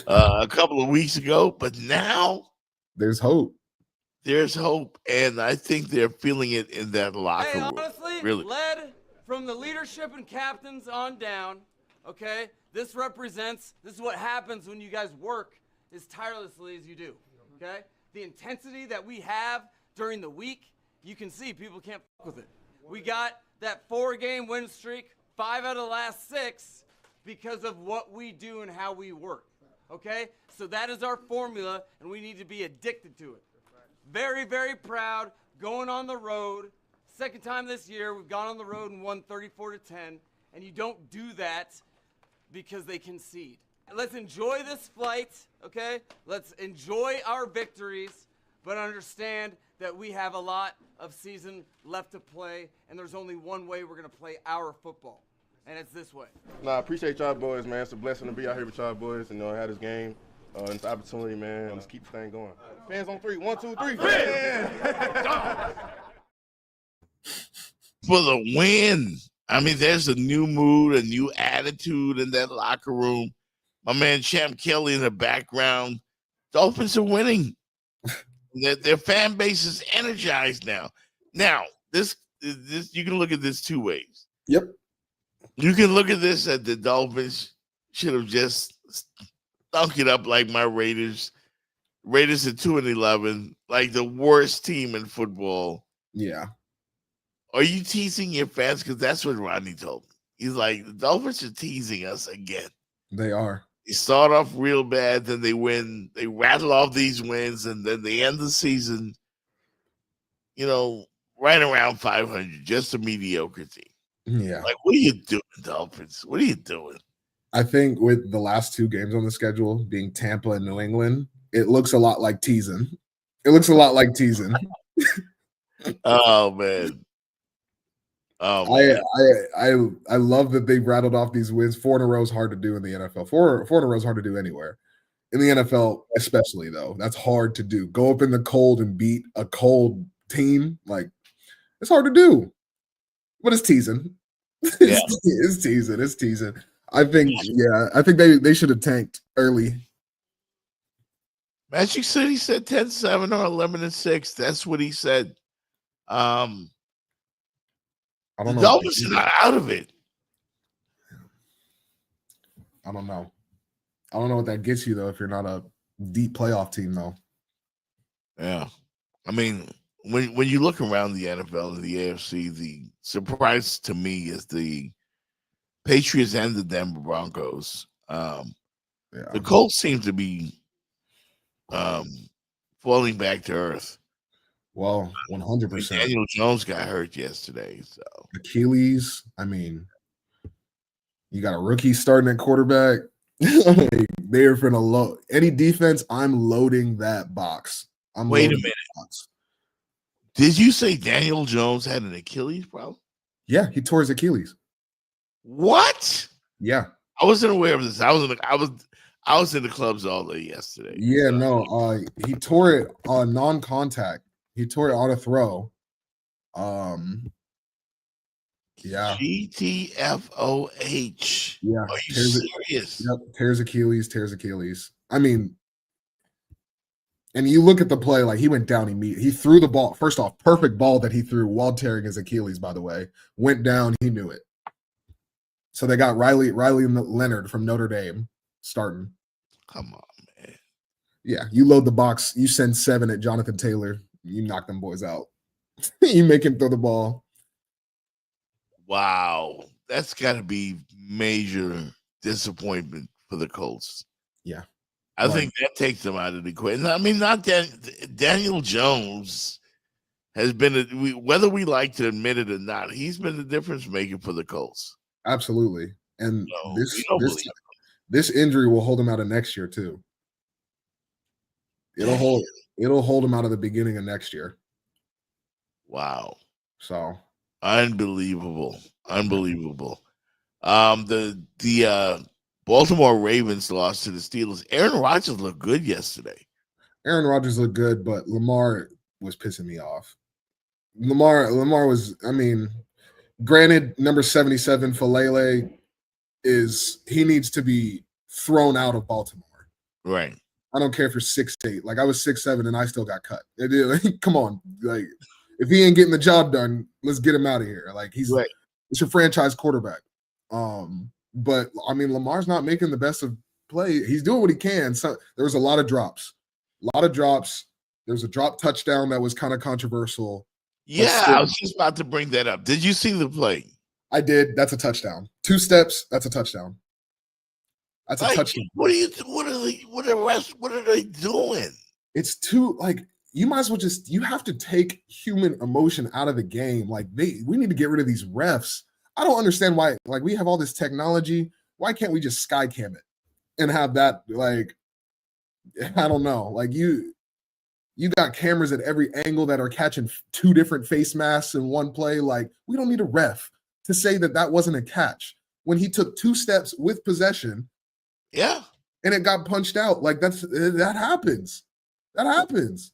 a couple of weeks ago. But now there's hope. There's hope, and I think they're feeling it in that locker room. Honestly, really, led from the leadership and captains on down. Okay, this is what happens when you guys work as tirelessly as you do. Okay, the intensity that we have during the week, you can see people can't fuck with it. We got that 4-game win streak, 5 out of the last 6, because of what we do and how we work. Okay, so that is our formula, and we need to be addicted to it. Very, very proud going on the road. Second time this year, we've gone on the road and won 34-10, and you don't do that because they concede. let's enjoy this flight, okay? Let's enjoy our victories, but understand that we have a lot of season left to play, and there's only one way we're going to play our football, and it's this way. Nah, I appreciate y'all boys, man. It's a blessing to be out here with y'all boys and have this game. And it's an opportunity, man. Let's keep the thing going. Fans on 3. 1, 2, 3. For the win. I mean, there's a new mood, a new attitude in that locker room. My man Champ Kelly in the background. Dolphins are winning. Their fan base is energized now. Now, this you can look at this two ways. Yep. You can look at this that the Dolphins should have just stunk it up like my Raiders. Raiders at 2-11, like the worst team in football. Yeah. Are you teasing your fans? Because that's what Rodney told me. He's like, the Dolphins are teasing us again. They are. They start off real bad, then they win. They rattle off these wins, and then they end the season, right around 500, just a mediocre team. Yeah. Like, what are you doing, Dolphins? What are you doing? I think with the last 2 games on the schedule being Tampa and New England, it looks a lot like teasing. Oh, man. I love that they rattled off these wins. 4 in a row is hard to do in the NFL. 4 in a row is hard to do anywhere. In the NFL, especially though, that's hard to do. Go up in the cold and beat a cold team, like it's hard to do. But it's teasing. Yeah. It's teasing. I think they should have tanked early. Magic City said 10-7 or 11-6. That's what he said. I don't know. The Dolphins are not out of it. I don't know. I don't know what that gets you though if you're not a deep playoff team though. Yeah. I mean, when you look around the NFL and the AFC, the surprise to me is the Patriots and the Denver Broncos. The Colts seem to be falling back to earth. Well, 100%. Daniel Jones got hurt yesterday. So Achilles. I mean, you got a rookie starting at quarterback. They're finna load any defense. I'm loading that box. Wait a minute. Did you say Daniel Jones had an Achilles problem? Yeah, he tore his Achilles. What? Yeah, I wasn't aware of this. I was in the clubs all day yesterday. Yeah, no. He tore it on non-contact. He tore it on a throw. Yeah. GTFOH. Yeah. Are you serious? Yep. Tears Achilles. I mean, and you look at the play, like he went down immediately. He threw the ball. First off, perfect ball that he threw while tearing his Achilles, by the way. Went down, he knew it. So they got Riley Leonard from Notre Dame starting. Come on, man. Yeah, you load the box, you send 7 at Jonathan Taylor, you knock them boys out. You make him throw the ball. Wow. That's got to be major disappointment for the Colts. Yeah. I think that takes them out of the equation. I mean, not Daniel Jones has been, whether we like to admit it or not, he's been the difference maker for the Colts. Absolutely. And this injury will hold him out of next year too. It'll hold him out of the beginning of next year. Wow. So unbelievable. The Baltimore Ravens lost to the Steelers. Aaron Rodgers looked good yesterday. Aaron Rodgers looked good, but Lamar was pissing me off. Lamar was, I mean, granted, number 77, Falele, he needs to be thrown out of Baltimore. Right. I don't care if you're 6'8". Like I was 6'7" and I still got cut. Come on. Like if he ain't getting the job done, let's get him out of here. Like it's your franchise quarterback. But I mean, Lamar's not making the best of play. He's doing what he can. So there was a lot of drops. There's a drop touchdown that was kind of controversial. Yeah, I was just about to bring that up. Did you see the play? I did. That's a touchdown. 2 steps. That's a touchdown. That's a touchdown. What are they doing? It's too you might as well you have to take human emotion out of the game. Like we need to get rid of these refs. I don't understand why. Like we have all this technology. Why can't we just sky cam it? and have that, like, I don't know, like you got cameras at every angle that are catching 2 different face masks in one play. Like, we don't need a ref to say that wasn't a catch when he took 2 steps with possession. Yeah. And it got punched out. Like, that happens. That happens.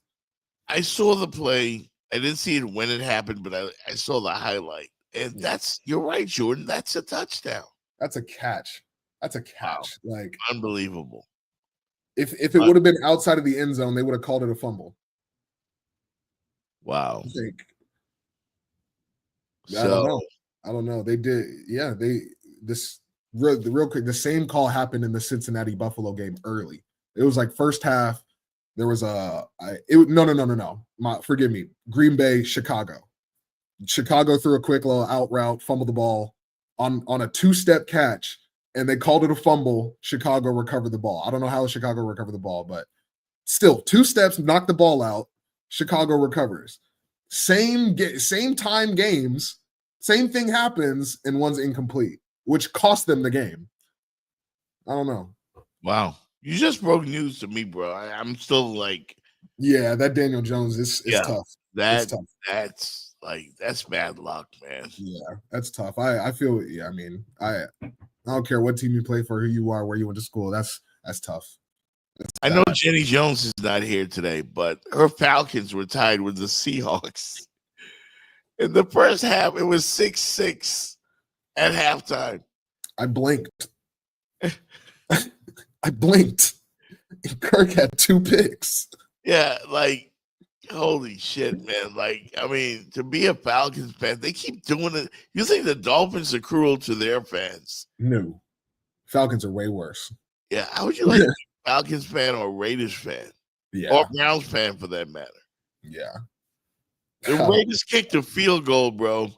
I saw the play. I didn't see it when it happened, but I saw the highlight. And you're right, Jordan. That's a touchdown. That's a catch. That's a catch. Wow. Like, unbelievable. If it would have been outside of the end zone, they would have called it a fumble. Wow. I don't know. They did. Yeah, real quick, the same call happened in the Cincinnati Buffalo game early. It was like first half. There was no. Forgive me. Green Bay, Chicago. Chicago threw a quick little out route, fumbled the ball on a 2-step catch, and they called it a fumble. Chicago recovered the ball. I don't know how Chicago recovered the ball, but still 2 steps, knocked the ball out. Chicago recovers. Same time games, same thing happens, and one's incomplete, which cost them the game. I don't know. Wow. You just broke news to me, bro. I'm still like, yeah, that Daniel Jones is tough. That's bad luck, man. Yeah, that's tough. I feel, yeah, I mean, I don't care what team you play for, who you are, where you went to school. That's tough. I know Jenny Jones is not here today, but her Falcons were tied with the Seahawks. In the first half, it was 6-6 at halftime. I blinked. I blinked. And Kirk had 2 picks. Yeah, like, holy shit, man. Like, I mean, to be a Falcons fan, they keep doing it. You think the Dolphins are cruel to their fans? No. Falcons are way worse. Yeah, how would you like to be a Falcons fan or a Raiders fan? Yeah. Or a Browns fan, for that matter. Yeah. The Raiders kicked a field goal, bro,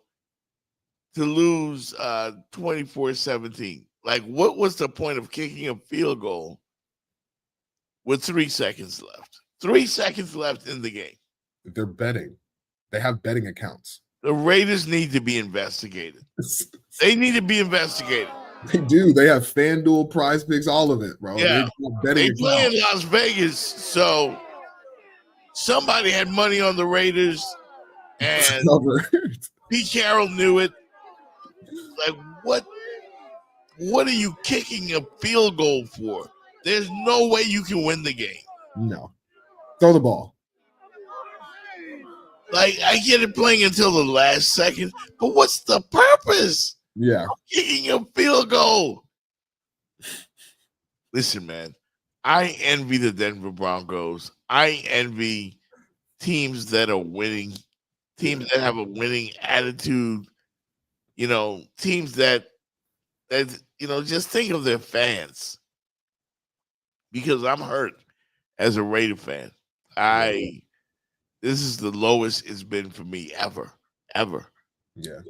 to lose 24-17. Like, what was the point of kicking a field goal with 3 seconds left? 3 seconds left in the game. They're betting. They have betting accounts. The Raiders need to be investigated. They need to be investigated. They do. They have FanDuel, Prize Picks, all of it, bro. Yeah. They play in Las Vegas, so somebody had money on the Raiders, and Pete Carroll knew it. Like, what are you kicking a field goal for? There's no way you can win the game. No. Throw the ball. Like, I get it playing until the last second, but what's the purpose? Yeah. Kicking a field goal. Listen, man, I envy the Denver Broncos. I envy teams that are winning, teams that have a winning attitude, teams that just think of their fans. Because I'm hurt as a Raider fan. This is the lowest it's been for me ever. Yeah.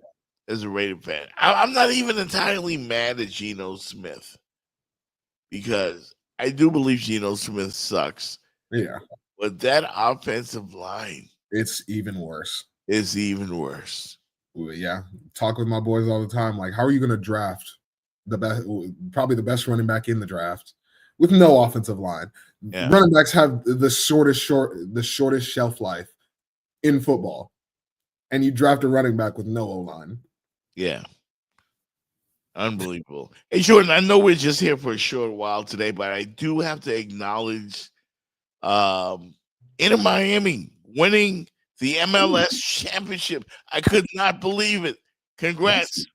As a Raider fan. I'm not even entirely mad at Geno Smith, because I do believe Geno Smith sucks. Yeah. But that offensive line, it's even worse. It's even worse. Yeah. Talk with my boys all the time. Like, how are you going to draft probably the best running back in the draft with no offensive line? Yeah. Running backs have the shortest shelf life in football, and you draft a running back with no O-line. Yeah. Unbelievable. Hey, Jordan, I know we're just here for a short while today, but I do have to acknowledge Inter Miami winning the MLS championship. I could not believe it. Congrats.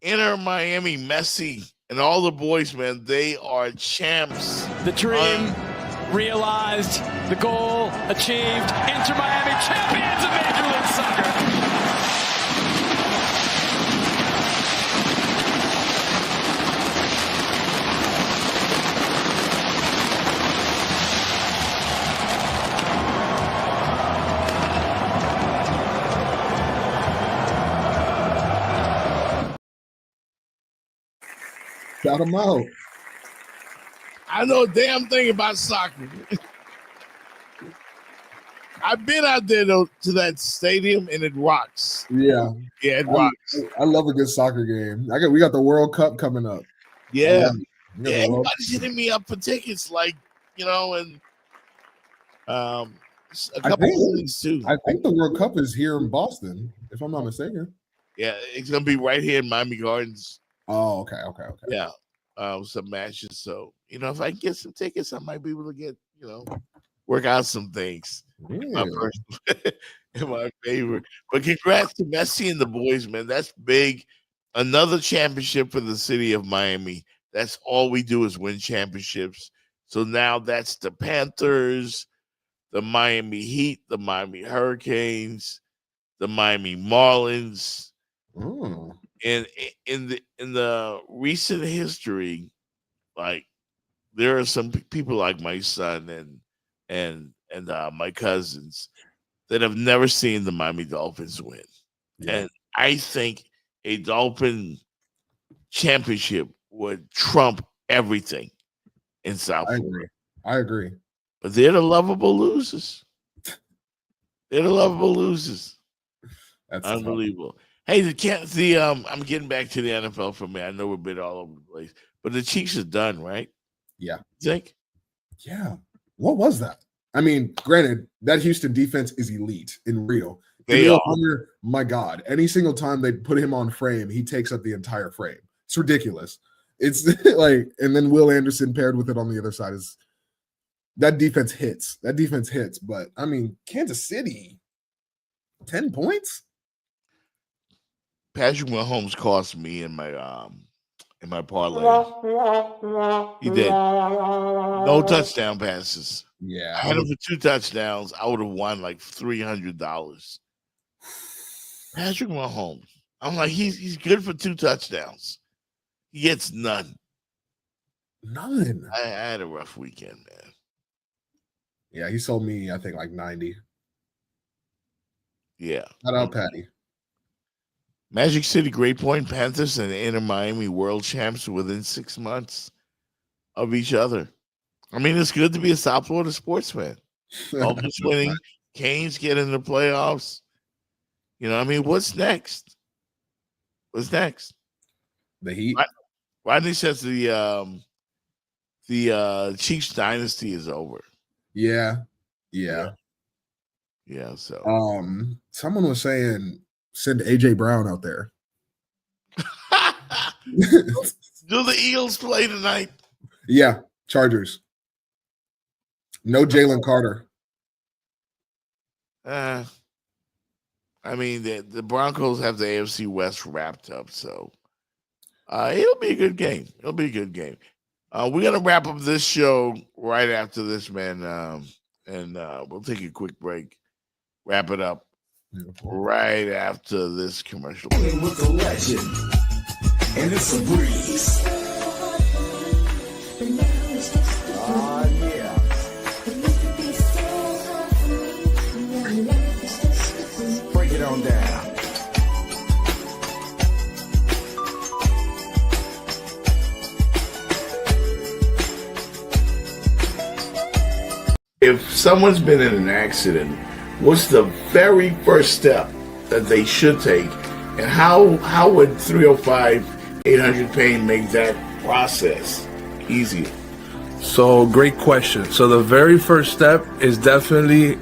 Inter Miami, Messi, and all the boys, man. They are champs. The dream realized, the goal achieved. Inter Miami, champions of Major League Soccer. Shout them out. I know a damn thing about soccer. I've been out there to that stadium, and it rocks. Yeah, it rocks. I love a good soccer game. We got the World Cup coming up. Yeah, Yeah, everybody's hitting me up for tickets, like, you know, and a couple of things too. I think the World Cup is here in Boston, if I'm not mistaken. Yeah, it's gonna be right here in Miami Gardens. Oh, okay. Yeah, some matches. So, you know, if I can get some tickets, I might be able to get, you know, work out some things. In my favor. But congrats to Messi and the boys, man. That's big. Another championship for the city of Miami. That's all we do is win championships. So now that's the Panthers, the Miami Heat, the Miami Hurricanes, the Miami Marlins. And in the recent history, like, there are some people like my son and my cousins that have never seen the Miami Dolphins win. Yeah. And I think a Dolphin championship would trump everything in South Florida. I agree. But they're the lovable losers. That's unbelievable. Hey, I'm getting back to the NFL for me. I know we're a bit all over the place, but the Chiefs are done, right? Yeah. You think? Yeah. What was that? I mean, granted, that Houston defense is elite in real. Hunter, my God, any single time they put him on frame, he takes up the entire frame. It's ridiculous. It's like, and then Will Anderson paired with it on the other side is that defense hits. But I mean, Kansas City, 10 points. Patrick Mahomes cost me in my parlay. He did. No touchdown passes. Yeah. I had him for 2 touchdowns. I would have won like $300. Patrick Mahomes. I'm like, he's good for 2 touchdowns. He gets none. None. I had a rough weekend, man. Yeah, he sold me, I think, like 90. Yeah. Shout out, Patty. Magic City, Great Point Panthers, and Inter Miami world champs within 6 months of each other. I mean, it's good to be a South Florida sports fan. Dolphins winning, Canes get in the playoffs. You know, I mean, what's next? The Heat. Rodney says the Chiefs dynasty is over. Yeah. So someone was saying send AJ Brown out there. Do the Eagles play tonight? Yeah, Chargers. No Jalen Carter. I mean, the Broncos have the AFC West wrapped up, so it'll be a good game. We're going to wrap up this show right after this, man, and we'll take a quick break, wrap it up right after this commercial break. With the legend, and it's a breeze. Yeah. Break it on down. If someone's been in an accident, what's the very first step that they should take, and how would 305-800-PAIN make that process easier? So, great question. So the very first step is definitely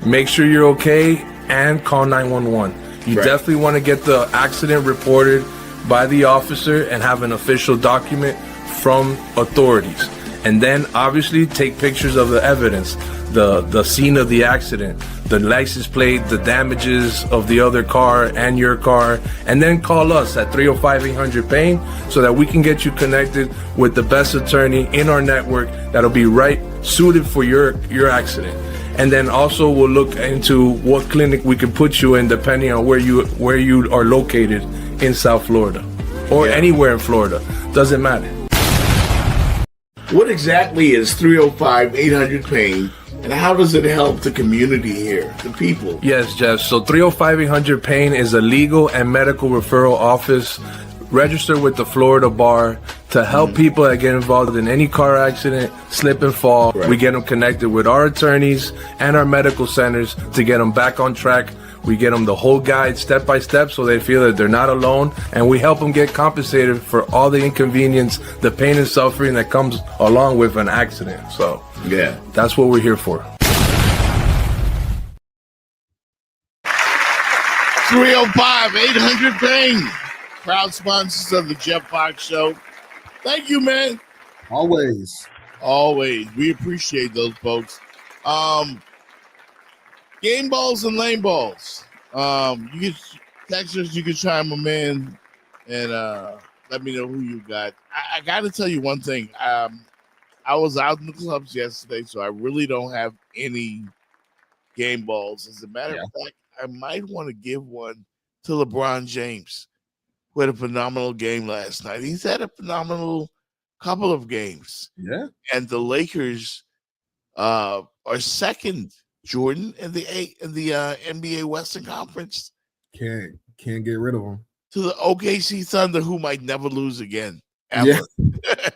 make sure you're okay and call 911. You definitely want to get the accident reported by the officer and have an official document from authorities. And then obviously take pictures of the evidence, the scene of the accident, the license plate, the damages of the other car and your car, and then call us at 305-800-PAIN so that we can get you connected with the best attorney in our network that'll be right suited for your accident. And then also we'll look into what clinic we can put you in depending on where you are located in South Florida or anywhere in Florida. Doesn't matter. What exactly is 305-800-PAIN, and how does it help the community here, the people? Yes, Jeff. So 305-800-PAIN is a legal and medical referral office registered with the Florida Bar to help people that get involved in any car accident, slip and fall. We get them connected with our attorneys and our medical centers to get them back on track We get them the whole guide step by step so they feel that they're not alone. And we help them get compensated for all the inconvenience, the pain and suffering that comes along with an accident. So yeah, that's what we're here for. 305-800-PAIN. Proud sponsors of the Jeff Fox Show. Thank you, man. Always. We appreciate those folks. Game balls and lane balls. You can text us, you can chime them in and let me know who you got. I got to tell you one thing. I was out in the clubs yesterday, so I really don't have any game balls. As a matter of fact, I might want to give one to LeBron James, who had a phenomenal game last night. He's had a phenomenal couple of games. Yeah. And the Lakers are second, Jordan, in the NBA Western Conference. Can't get rid of them. To the OKC Thunder, who might never lose again. Ever. Yeah.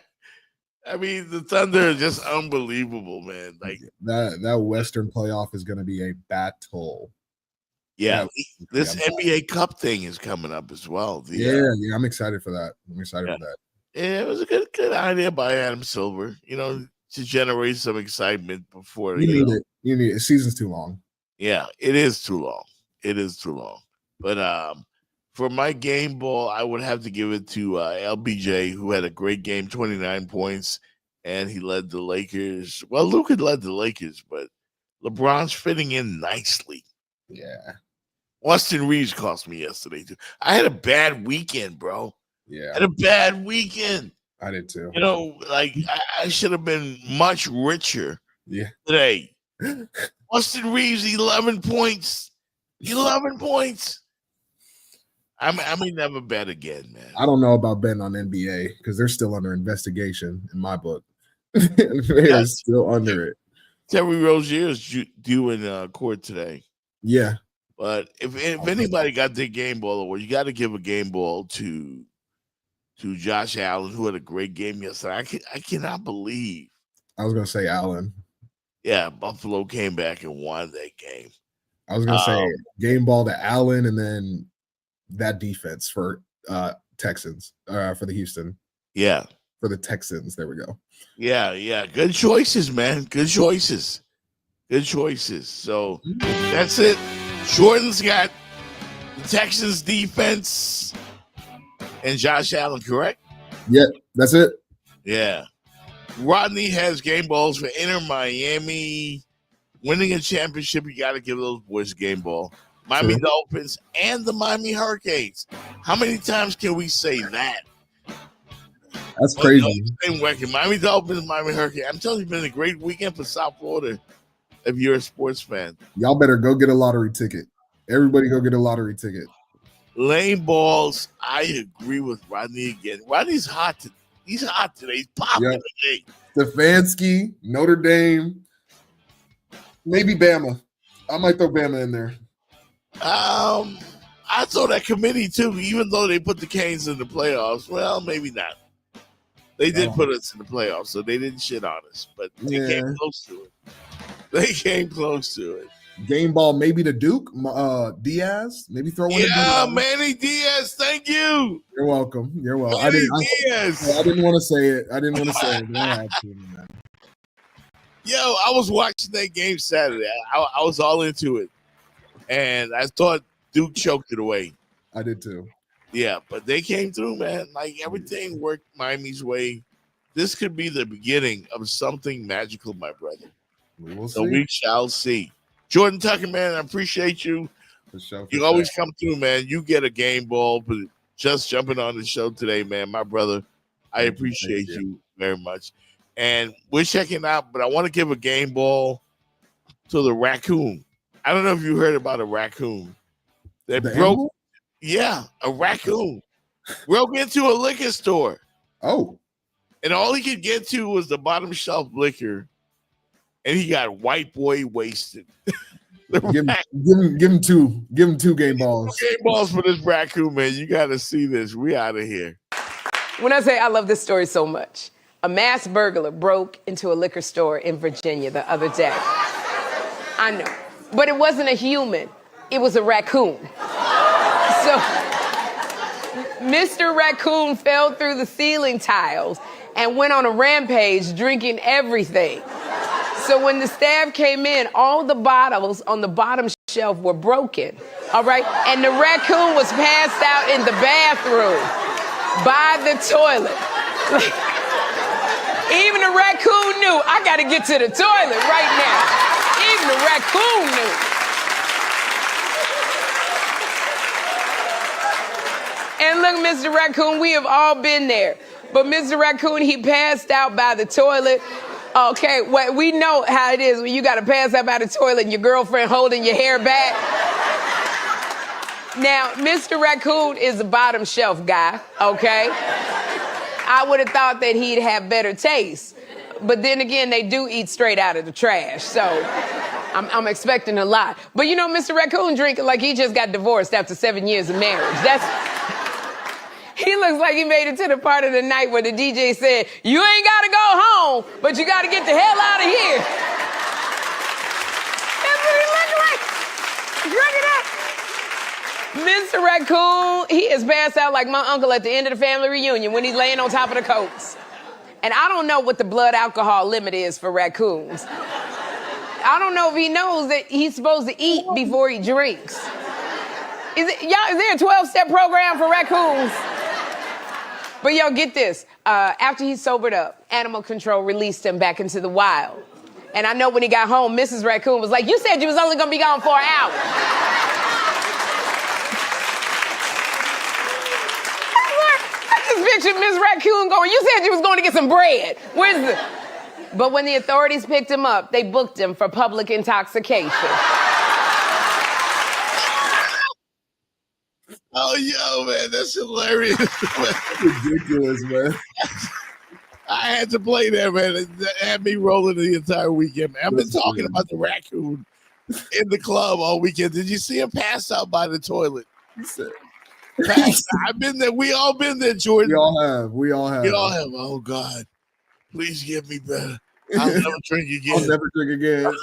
I mean, the Thunder are just unbelievable, man. Like that Western playoff is going to be a battle. Yeah, this NBA Cup thing is coming up as well. Yeah, I'm excited for that. For that. Yeah, it was a good idea by Adam Silver, to generate some excitement before you need it. You need it. Season's too long. Yeah, it is too long. But for my game ball, I would have to give it to LBJ, who had a great game, 29 points, and he led the Lakers. Well, Luka led the Lakers, but LeBron's fitting in nicely. Yeah. Austin Reeves cost me yesterday, too. I had a bad weekend, bro. Yeah. I had a bad weekend. I did, too. I should have been much richer today. Austin Reeves, 11 points. 11 points. I may never bet again, man. I don't know about betting on NBA because they're still under investigation in my book. They're still under it. Terry Rozier is due in court today. Yeah. But if anybody got their game ball award, you got to give a game ball to Josh Allen, who had a great game yesterday. I cannot believe. I was going to say Allen. Yeah, Buffalo came back and won that game. I was going to say game ball to Allen and then that defense for Texans, for the Houston. Yeah. For the Texans. There we go. Yeah. Good choices, man. Good choices. So that's it. Jordan's got the Texans defense and Josh Allen, correct? Yeah, that's it. Yeah. Rodney has game balls for Inter Miami. Winning a championship, you got to give those boys a game ball. Miami Dolphins and the Miami Hurricanes. How many times can we say that? That's crazy. Same record. Miami Dolphins, Miami Hurricanes. I'm telling you, it's been a great weekend for South Florida. If you're a sports fan, y'all better go get a lottery ticket. Everybody go get a lottery ticket. Lane balls, I agree with Rodney again. Rodney's hot. He's hot today. He's popping today. Stefanski, Notre Dame, maybe Bama. I might throw Bama in there. I throw that committee too, even though they put the Canes in the playoffs. Well, maybe not. They did put us in the playoffs, so they didn't shit on us, but they came close to it. Game ball, maybe to Duke, Diaz. Maybe throw one. Yeah, Manny Diaz. Thank you. You're welcome. Manny Diaz. I didn't want to say it. Yo, I was watching that game Saturday. I was all into it, and I thought Duke choked it away. I did too. Yeah, but they came through, man. Like everything worked Miami's way. This could be the beginning of something magical, my brother. We shall see. Jordan Tucker, man, I appreciate you. You always come through, man. You get a game ball, but just jumping on the show today, man, my brother. I appreciate you very much. And we're checking out, but I want to give a game ball to the raccoon. I don't know if you heard about a raccoon. They broke. Yeah, a raccoon broke into a liquor store. Oh. And all he could get to was the bottom shelf liquor. And he got white boy wasted. Give him two game balls. 2 game balls for this raccoon, man. You got to see this. We out of here. When I say I love this story so much, a mass burglar broke into a liquor store in Virginia the other day. I know. But it wasn't a human. it was a raccoon. So Mr. Raccoon fell through the ceiling tiles and went on a rampage, drinking everything. So when the staff came in, all the bottles on the bottom shelf were broken, all right? And the raccoon was passed out in the bathroom by the toilet. Even the raccoon knew, I gotta get to the toilet right now. Even the raccoon knew. And look, Mr. Raccoon, we have all been there. But Mr. Raccoon, he passed out by the toilet. Okay, well, we know how it is when you gotta pass out by the toilet and your girlfriend holding your hair back. Now, Mr. Raccoon is a bottom shelf guy, okay? I would have thought that he'd have better taste. But then again, they do eat straight out of the trash, so I'm expecting a lot. But you know, Mr. Raccoon drinking like he just got divorced after 7 years of marriage. He looks like he made it to the part of the night where the DJ said, you ain't gotta go home, but you gotta get the hell out of here. That's what he looked like. Drink it up. Mr. Raccoon, he is passed out like my uncle at the end of the family reunion when he's laying on top of the coats. And I don't know what the blood alcohol limit is for raccoons. I don't know if he knows that he's supposed to eat before he drinks. Is there a 12-step program for raccoons? But yo, get this. After he sobered up, Animal Control released him back into the wild. And I know when he got home, Mrs. Raccoon was like, you said you was only gonna be gone for an hour. I just pictured Miss Raccoon going, you said you was going to get some bread. Where's the... But when the authorities picked him up, they booked him for public intoxication. Oh, yo, man, that's hilarious. Ridiculous, man. I had to play that, man. It had me rolling the entire weekend, man. I've been talking about the raccoon in the club all weekend. Did you see him pass out by the toilet? I've been there. We all been there, Jordan. We all have. We all have. Oh, God. Please get me better. I'll never drink again. I'll never drink again.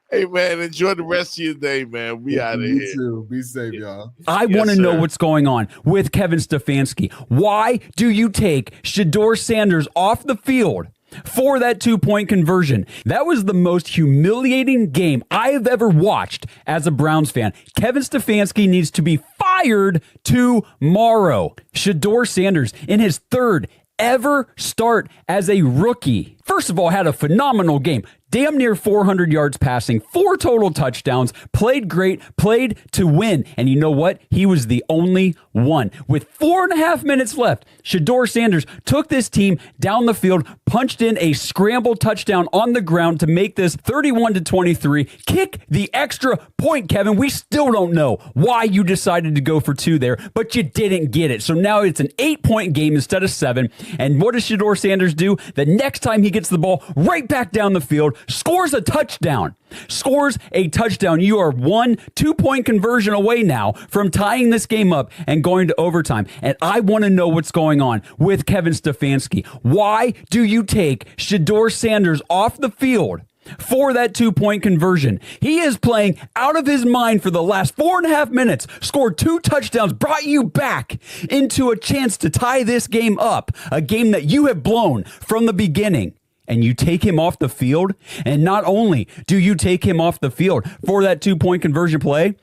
Hey, man, enjoy the rest of your day, man. We out of here. You too. Be safe, y'all. I want to know what's going on with Kevin Stefanski. Why do you take Shedeur Sanders off the field for that 2-point conversion? That was the most humiliating game I have ever watched as a Browns fan. Kevin Stefanski needs to be fired tomorrow. Shedeur Sanders, in his third ever start as a rookie, first of all, had a phenomenal game. Damn near 400 yards passing, 4 total touchdowns, played great, played to win. And you know what? He was the only one. With 4.5 minutes left, Shedeur Sanders took this team down the field, punched in a scramble touchdown on the ground to make this 31-23. Kick the extra point, Kevin. We still don't know why you decided to go for 2 there, but you didn't get it. So now it's an 8-point game instead of 7. And what does Shedeur Sanders do? The next time he gets the ball right back down the field, scores a touchdown. You are 1 2-point conversion away now from tying this game up and going to overtime. And I want to know what's going on with Kevin Stefanski. Why do you take Shedeur Sanders off the field for that 2-point conversion? He is playing out of his mind for the last 4.5 minutes, scored 2 touchdowns, brought you back into a chance to tie this game up, a game that you have blown from the beginning. And you take him off the field. And not only do you take him off the field for that 2-point conversion play,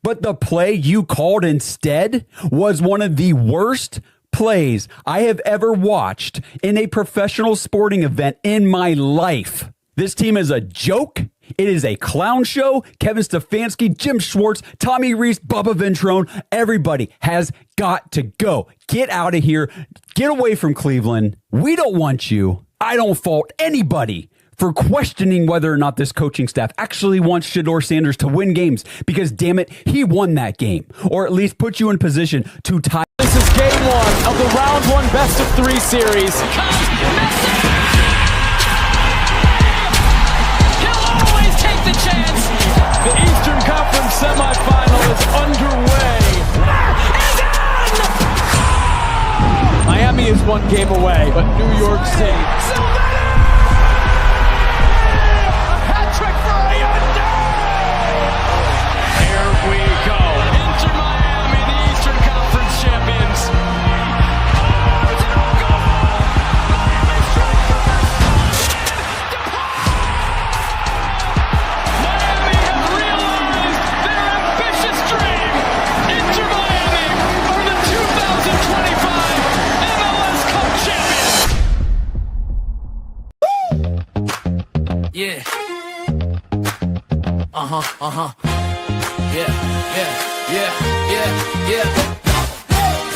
but the play you called instead was one of the worst plays I have ever watched in a professional sporting event in my life. This team is a joke. It is a clown show. Kevin Stefanski, Jim Schwartz, Tommy Rees, Bubba Ventrone, everybody has got to go. Get out of here. Get away from Cleveland. We don't want you. I don't fault anybody for questioning whether or not this coaching staff actually wants Shedeur Sanders to win games, because damn it, he won that game, or at least put you in position to tie. This is game 1 of the round 1 best of 3 series. He'll always take the chance. The Eastern Conference semifinal is underway. Miami is 1 game away, but New York State. A hat trick for Ayanda! Yeah. Yeah.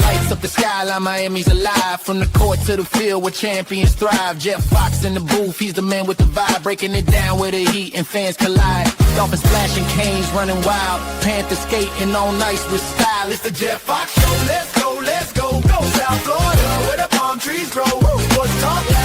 Lights up the skyline, Miami's alive. From the court to the field where champions thrive. Jeff Fox in the booth, he's the man with the vibe. Breaking it down where the heat and fans collide. Dolphins splashing, canes running wild. Panthers skating on ice with style. It's the Jeff Fox Show. Let's go, go. Go South Florida where the palm trees grow. Sports talk.